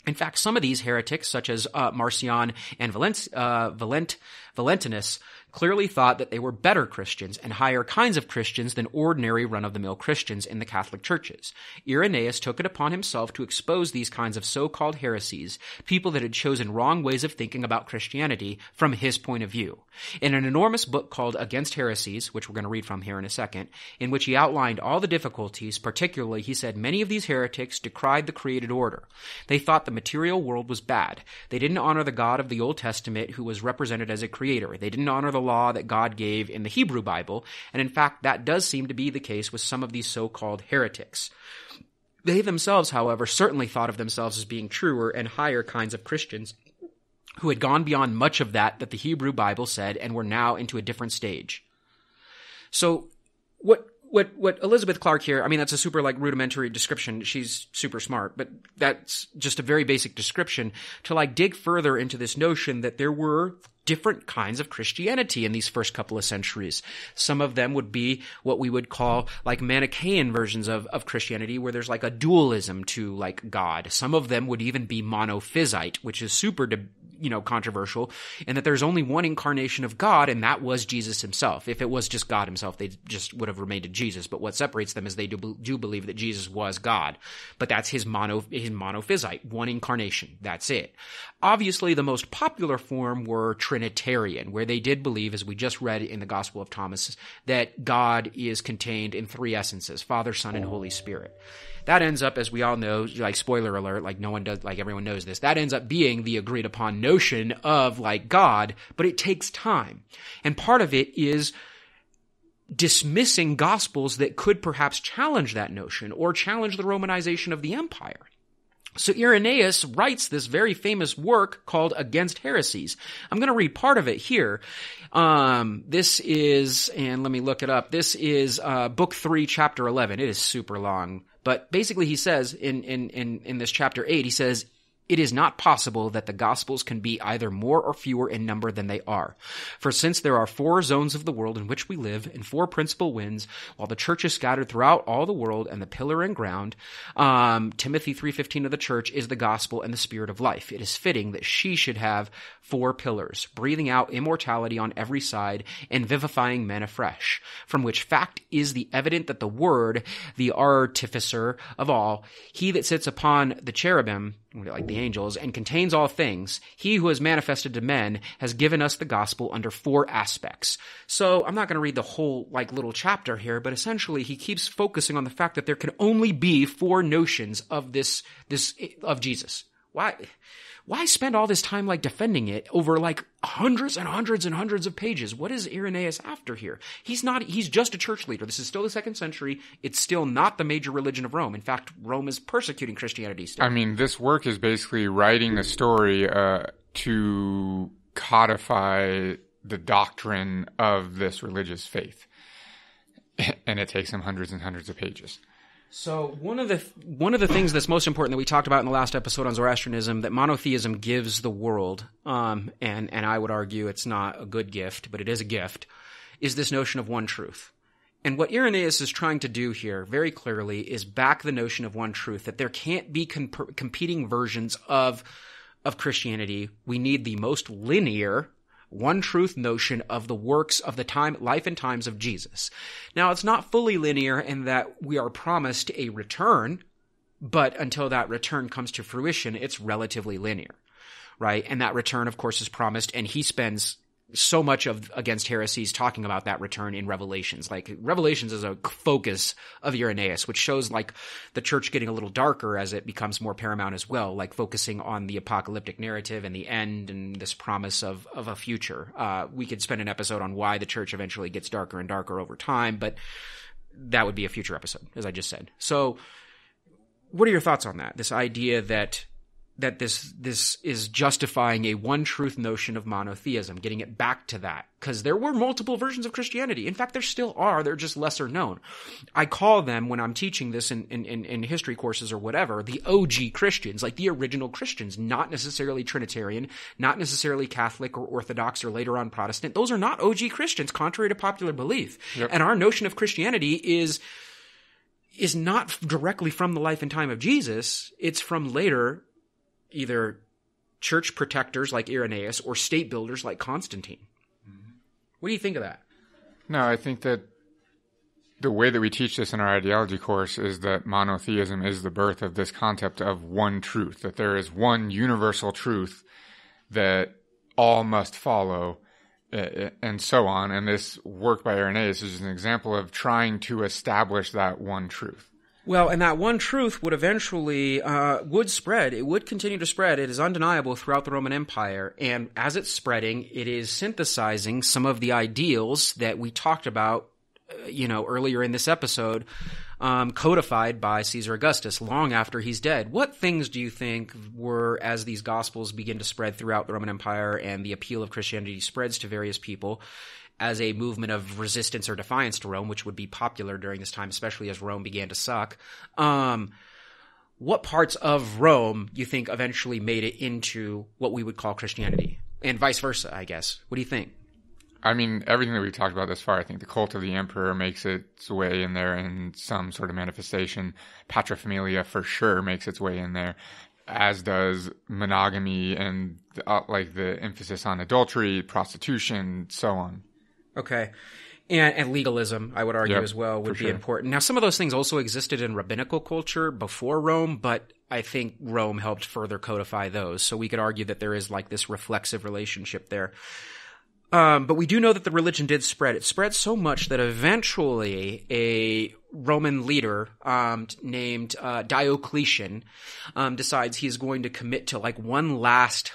In fact, some of these heretics, such as Marcion and Valentinus, clearly thought that they were better Christians and higher kinds of Christians than ordinary run-of-the-mill Christians in the Catholic churches. Irenaeus took it upon himself to expose these kinds of so-called heresies, people that had chosen wrong ways of thinking about Christianity, from his point of view. In an enormous book called Against Heresies, which we're going to read from here in a second, in which he outlined all the difficulties, particularly, he said, many of these heretics decried the created order. They thought the material world was bad. They didn't honor the God of the Old Testament, who was represented as a creator. They didn't honor the law that God gave in the Hebrew Bible, and in fact, that does seem to be the case with some of these so-called heretics. They themselves, however, certainly thought of themselves as being truer and higher kinds of Christians who had gone beyond much of that the Hebrew Bible said and were now into a different stage. So what Elizabeth Clark here, I mean, that's a super rudimentary description. She's super smart, but that's just a very basic description to dig further into this notion that there were different kinds of Christianity in these first couple of centuries. Some of them would be what we would call Manichaean versions of Christianity, where there's a dualism to God. Some of them would even be monophysite, which is super controversial, and that there's only one incarnation of God, and that was Jesus himself. If it was just God himself, they just would have remained a Jesus. But what separates them is they do believe that Jesus was God. But that's his monophysite, one incarnation. That's it. Obviously, the most popular form were Trinitarian, where they did believe, as we just read in the Gospel of Thomas, that God is contained in three essences: Father, Son, and Holy Spirit. That ends up, as we all know, spoiler alert, no one does, everyone knows this, that ends up being the agreed upon notion of God, but it takes time. And part of it is dismissing gospels that could perhaps challenge that notion or challenge the Romanization of the empire. So Irenaeus writes this very famous work called Against Heresies. I'm going to read part of it here. This is, and let me look it up, this is book 3, chapter 11. It is super long. But basically he says in this chapter 8, he says, "It is not possible that the Gospels can be either more or fewer in number than they are. For since there are 4 zones of the world in which we live, and 4 principal winds, while the church is scattered throughout all the world, and the pillar and ground, Timothy 3:15 of the church is the gospel and the spirit of life. It is fitting that she should have 4 pillars, breathing out immortality on every side, and vivifying men afresh. From which fact is the evident that the Word, the artificer of all, he that sits upon the cherubim," like the angels, "and contains all things, he who has manifested to men, has given us the gospel under 4 aspects." So I'm not going to read the whole little chapter here, but essentially he keeps focusing on the fact that there can only be 4 notions of this of Jesus. Why spend all this time defending it over hundreds and hundreds and hundreds of pages? What is Irenaeus after here? He's just a church leader. This is still the 2nd century. It's still not the major religion of Rome. In fact, Rome is persecuting Christianity still. I mean, this work is basically writing a story to codify the doctrine of this religious faith. And it takes him hundreds and hundreds of pages. So one of the things that's most important that we talked about in the last episode on Zoroastrianism that monotheism gives the world, and I would argue it's not a good gift, but it is a gift, is this notion of one truth. And what Irenaeus is trying to do here very clearly is back the notion of one truth, that there can't be competing versions of Christianity. We need the most linear one truth notion of the works of the life and times of Jesus. Now, it's not fully linear in that we are promised a return, but until that return comes to fruition, it's relatively linear, right? And that return, of course, is promised, and he spends so much of Against Heresies talking about that return in Revelations. Revelations is a focus of Irenaeus, which shows the church getting a little darker as it becomes more paramount as well, focusing on the apocalyptic narrative and the end and this promise of a future. We could spend an episode on why the church eventually gets darker and darker over time, but that would be a future episode, as I just said. So what are your thoughts on that? This idea that this is justifying a one truth notion of monotheism, getting it back to that. Because there were multiple versions of Christianity. In fact, there still are. They're just lesser known. I call them, when I'm teaching this in history courses or whatever, the OG Christians, the original Christians, not necessarily Trinitarian, not necessarily Catholic or Orthodox or later on Protestant. Those are not OG Christians, contrary to popular belief. Yep. And our notion of Christianity is not directly from the life and time of Jesus. It's from later either church protectors like Irenaeus or state builders like Constantine. What do you think of that? No, I think that the way that we teach this in our ideology course is that monotheism is the birth of this concept of one truth, that there is one universal truth that all must follow, and so on. And this work by Irenaeus is an example of trying to establish that one truth. Well, and that one truth would eventually would spread. It would continue to spread. It is undeniable throughout the Roman Empire. And as it's spreading, it is synthesizing some of the ideals that we talked about, earlier in this episode, codified by Caesar Augustus long after he's dead. What things do you think were, as these gospels begin to spread throughout the Roman Empire and the appeal of Christianity spreads to various people, as a movement of resistance or defiance to Rome, which would be popular during this time, especially as Rome began to suck. What parts of Rome you think eventually made it into what we would call Christianity? And vice versa, I guess. What do you think? I mean, everything that we've talked about thus far, I think the cult of the emperor makes its way in there in some sort of manifestation. Paterfamilia for sure makes its way in there, as does monogamy and the emphasis on adultery, prostitution, so on. Okay. And legalism, I would argue, as well, would be important. Now, some of those things also existed in rabbinical culture before Rome, but I think Rome helped further codify those. So we could argue that there is this reflexive relationship there. But we do know that the religion did spread. It spread so much that eventually a Roman leader named Diocletian decides he's going to commit to one last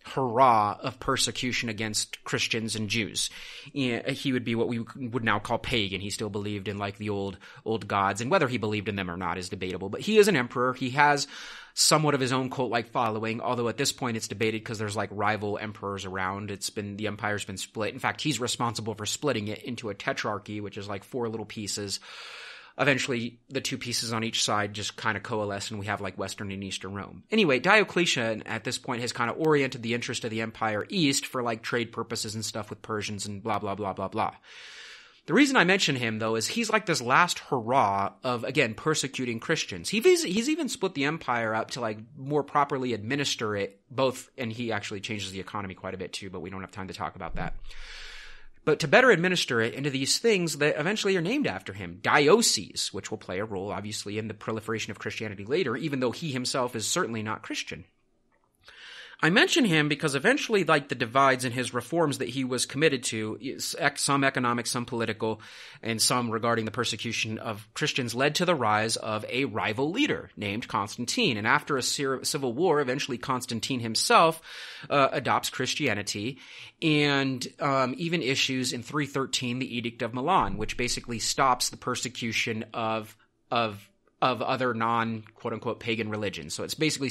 hurrah of persecution against Christians and Jews. He would be what we would now call pagan. He still believed in the old gods, and whether he believed in them or not is debatable. But he is an emperor. He has somewhat of his own cult-like following, although at this point it's debated because there's rival emperors around. The empire's been split. In fact, he's responsible for splitting it into a tetrarchy, which is 4 little pieces. Eventually, the 2 pieces on each side just kind of coalesce, and we have Western and Eastern Rome. Anyway, Diocletian at this point has kind of oriented the interest of the empire east for trade purposes and stuff with Persians and blah, blah, blah, blah, blah. The reason I mention him, though, is he's this last hurrah of, again, persecuting Christians. He's even split the empire up to, more properly administer it, both, and he actually changes the economy quite a bit, too, but we don't have time to talk about that. But to better administer it into these things that eventually are named after him. Diocese, which will play a role, obviously, in the proliferation of Christianity later, even though he himself is certainly not Christian. I mention him because eventually, the divides in his reforms that he was committed to, some economic, some political, and some regarding the persecution of Christians, led to the rise of a rival leader named Constantine. And after a civil war, eventually Constantine himself adopts Christianity and even issues in 313 the Edict of Milan, which basically stops the persecution of other non-quote-unquote pagan religions. So it's basically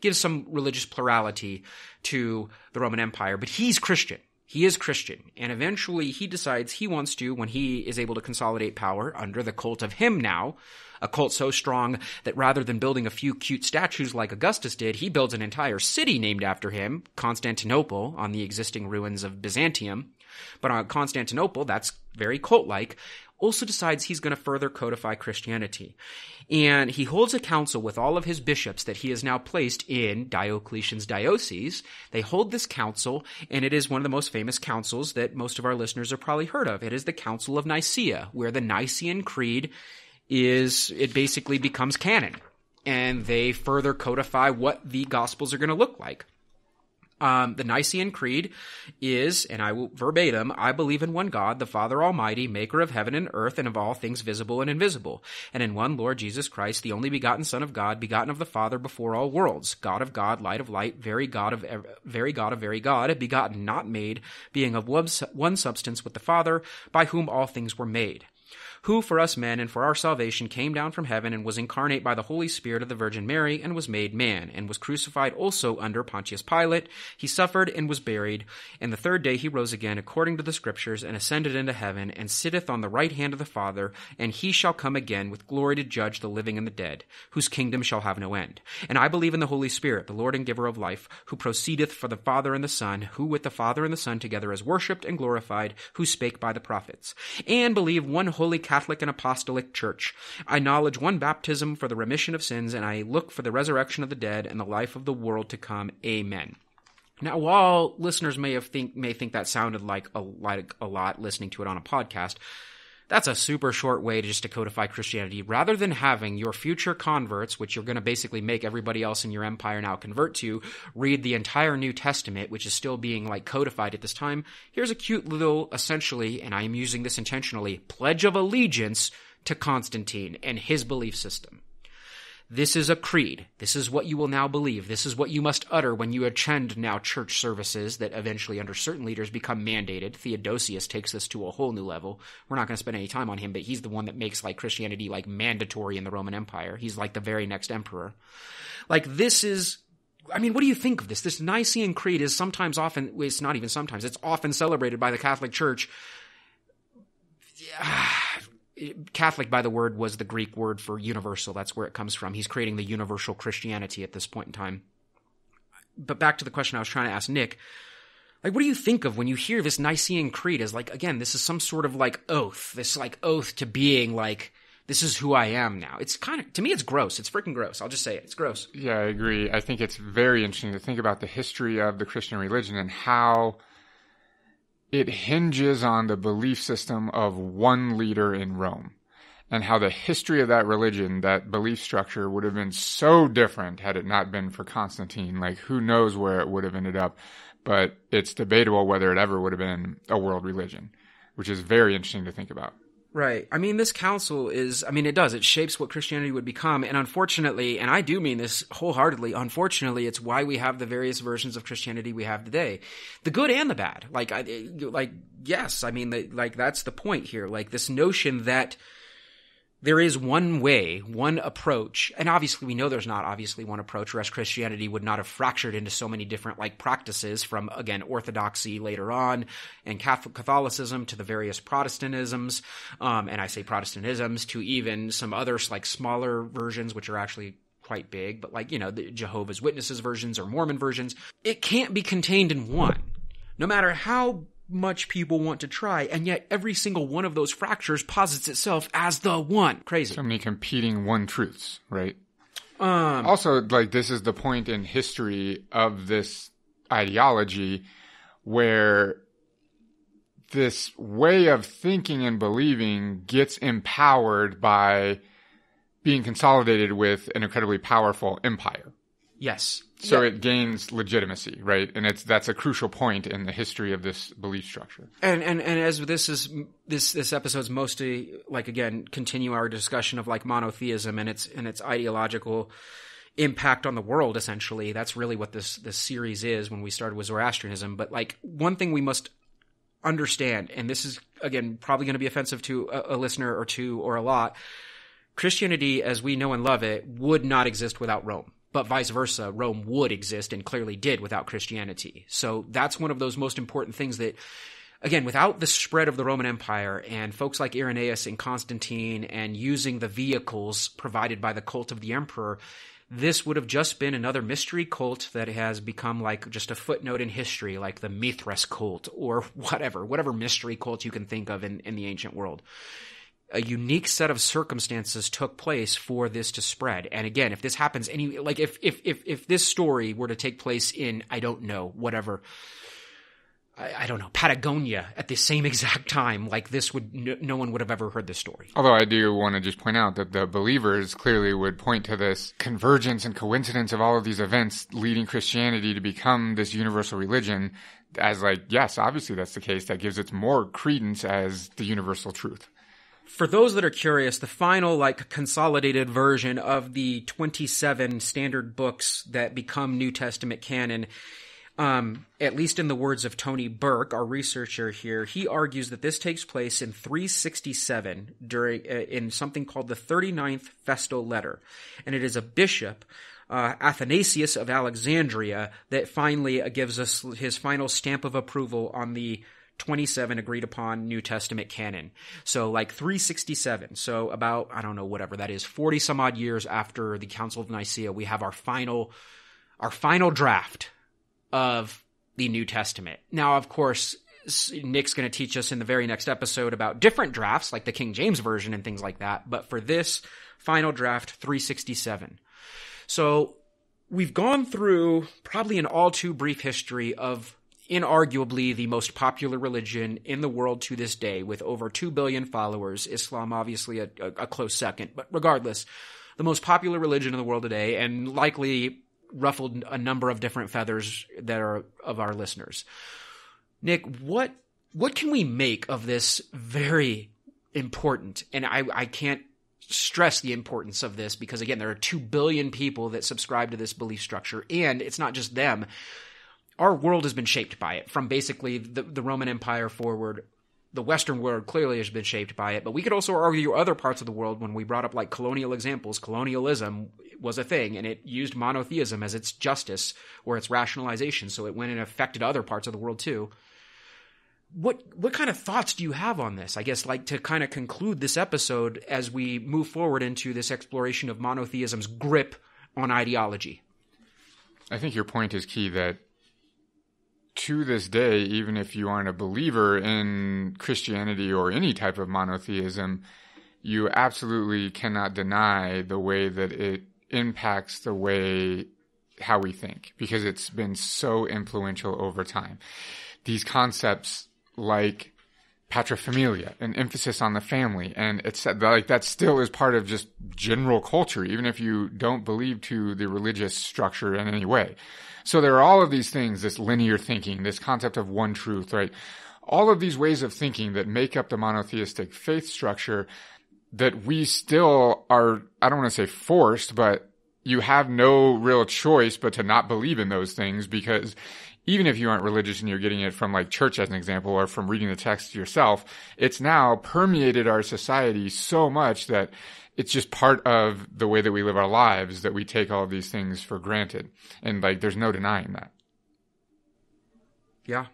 gives some religious plurality to the Roman Empire. But he's Christian. He is Christian. And eventually he decides he wants to, when he is able to consolidate power under the cult of him now, a cult so strong that rather than building a few cute statues like Augustus did, he builds an entire city named after him, Constantinople, on the existing ruins of Byzantium. But on Constantinople, that's very cult-like, also decides he's going to further codify Christianity. And he holds a council with all of his bishops that he has now placed in Diocletian's diocese. They hold this council, and it is one of the most famous councils that most of our listeners have probably heard of. It is the Council of Nicaea, where the Nicene Creed it basically becomes canon. And they further codify what the Gospels are going to look like. The Nicene Creed is, and I will verbatim, I believe in one God, the Father Almighty, maker of heaven and earth and of all things visible and invisible, and in one Lord Jesus Christ, the only begotten Son of God, begotten of the Father before all worlds, God of God, light of light, very God of very God, begotten, not made, being of one substance with the Father, by whom all things were made, who for us men and for our salvation came down from heaven and was incarnate by the Holy Spirit of the Virgin Mary and was made man, and was crucified also under Pontius Pilate. He suffered and was buried, and the 3rd day he rose again according to the Scriptures, and ascended into heaven, and sitteth on the right hand of the Father, and he shall come again with glory to judge the living and the dead, whose kingdom shall have no end. And I believe in the Holy Spirit, the Lord and giver of life, who proceedeth from the Father and the Son, who with the Father and the Son together is worshipped and glorified, who spake by the prophets. And believe one holy Catholic and Apostolic Church. I acknowledge one baptism for the remission of sins, and I look for the resurrection of the dead and the life of the world to come. Amen. Now, while listeners may think that sounded like a lot listening to it on a podcast, that's a super short way to codify Christianity. Rather than having your future converts, which you're going to basically make everybody else in your empire now convert to, read the entire New Testament, which is still being codified at this time, here's a cute little, essentially, and I am using this intentionally, pledge of allegiance to Constantine and his belief system. This is a creed. This is what you will now believe. This is what you must utter when you attend now church services that eventually, under certain leaders, become mandated. Theodosius takes this to a whole new level. We're not going to spend any time on him, but he's the one that makes Christianity mandatory in the Roman Empire. He's the very next emperor. This is... I mean, what do you think of this? This Nicene Creed is it's not even sometimes, it's often celebrated by the Catholic Church. Catholic, by the word, was the Greek word for universal. That's where it comes from. He's creating the universal Christianity at this point in time. But back to the question I was trying to ask Nick. What do you think of when you hear this Nicene Creed as, again, this is some sort of, oath. This, oath to being, this is who I am now. It's to me, it's gross. It's freaking gross. I'll just say it. It's gross. Yeah, I agree. I think it's very interesting to think about the history of the Christian religion and how it hinges on the belief system of one leader in Rome, and how the history of that religion, that belief structure, would have been so different had it not been for Constantine. Who knows where it would have ended up, but it's debatable whether it ever would have been a world religion, which is very interesting to think about. Right. I mean, this council it shapes what Christianity would become. And unfortunately, and I do mean this wholeheartedly, unfortunately, it's why we have the various versions of Christianity we have today. The good and the bad. Yes, I mean, that's the point here. This notion that there is one way, one approach, and obviously we know there's not obviously one approach, or else Christianity would not have fractured into so many different practices from, again, Orthodoxy later on, and Catholicism to the various Protestantisms, and I say Protestantisms to even some other smaller versions, which are actually quite big, but the Jehovah's Witnesses versions or Mormon versions. It can't be contained in one, no matter how much people want to try, and yet every single one of those fractures posits itself as the one. Crazy. So many competing one truths, right? Also, this is the point in history of this ideology where this way of thinking and believing gets empowered by being consolidated with an incredibly powerful empire. Yes. So it gains legitimacy, right? And that's a crucial point in the history of this belief structure. And as this episode's mostly again continue our discussion of monotheism and its ideological impact on the world. Essentially, that's really what this series is. When we started with Zoroastrianism, but one thing we must understand, and this is again probably going to be offensive to a listener or two or a lot. Christianity, as we know and love it, would not exist without Rome. But vice versa, Rome would exist and clearly did without Christianity. So that's one of those most important things that, again, without the spread of the Roman Empire and folks like Irenaeus and Constantine and using the vehicles provided by the cult of the emperor, this would have just been another mystery cult that has become just a footnote in history, like the Mithras cult or whatever mystery cult you can think of in the ancient world. A unique set of circumstances took place for this to spread. And again, if this happens if this story were to take place in, I don't know, Patagonia at the same exact time, this no one would have ever heard this story. Although I do want to just point out that the believers clearly would point to this convergence and coincidence of all of these events leading Christianity to become this universal religion as yes, obviously that's the case. That gives it more credence as the universal truth. For those that are curious, the final consolidated version of the 27 standard books that become New Testament canon, at least in the words of Tony Burke, our researcher here, he argues that this takes place in 367 in something called the 39th Festal Letter. And it is a bishop, Athanasius of Alexandria, that finally gives us his final stamp of approval on the 27 agreed upon New Testament canon. So 367. So about, I don't know, whatever that is, 40 some odd years after the Council of Nicaea, we have our final draft of the New Testament. Now, of course, Nick's going to teach us in the very next episode about different drafts, like the King James Version and things like that. But for this final draft, 367. So we've gone through probably an all too brief history of inarguably the most popular religion in the world to this day, with over 2 billion followers. Islam obviously a close second, but regardless, the most popular religion in the world today, and likely ruffled a number of different feathers that are of our listeners. Nick, what can we make of this very important, and I can't stress the importance of this, because again, there are 2 billion people that subscribe to this belief structure, and it's not just them. Our world has been shaped by it, from basically the Roman Empire forward. The Western world clearly has been shaped by it, but we could also argue other parts of the world. When we brought up like colonial examples, colonialism was a thing, and it used monotheism as its justice or its rationalization, so it went and affected other parts of the world too. What kind of thoughts do you have on this? I guess, like, to kind of conclude this episode as we move forward into this exploration of monotheism's grip on ideology. I think your point is key, that to this day, even if you aren't a believer in Christianity or any type of monotheism, you absolutely cannot deny the way that it impacts the way how we think, because it's been so influential over time. These concepts like paterfamilia, an emphasis on the family, and it's like that still is part of just general culture, even if you don't believe to the religious structure in any way. So there are all of these things, this linear thinking, this concept of one truth, right? All of these ways of thinking that make up the monotheistic faith structure that we still are, I don't want to say forced, but you have no real choice but to not believe in those things, because even if you aren't religious and you're getting it from like church as an example, or from reading the text yourself, it's now permeated our society so much that it's just part of the way that we live our lives, that we take all of these things for granted. And like, there's no denying that. Yeah,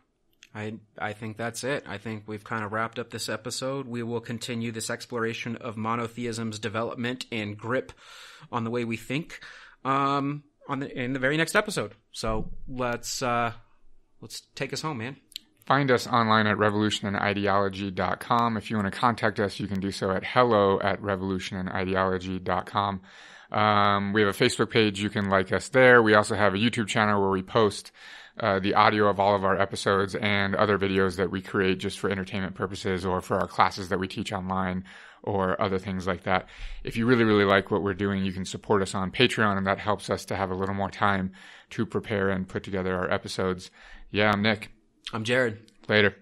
I think that's it. I think we've kind of wrapped up this episode. We will continue this exploration of monotheism's development and grip on the way we think in the very next episode. So let's take us home, man. Find us online at revolutionandideology.com. If you want to contact us, you can do so at hello@revolutionandideology.com. We have a Facebook page. You can like us there. We also have a YouTube channel where we post the audio of all of our episodes and other videos that we create just for entertainment purposes, or for our classes that we teach online, or other things like that. If you really, really like what we're doing, you can support us on Patreon, and that helps us to have a little more time to prepare and put together our episodes. Yeah, I'm Nick. I'm Jared. Later.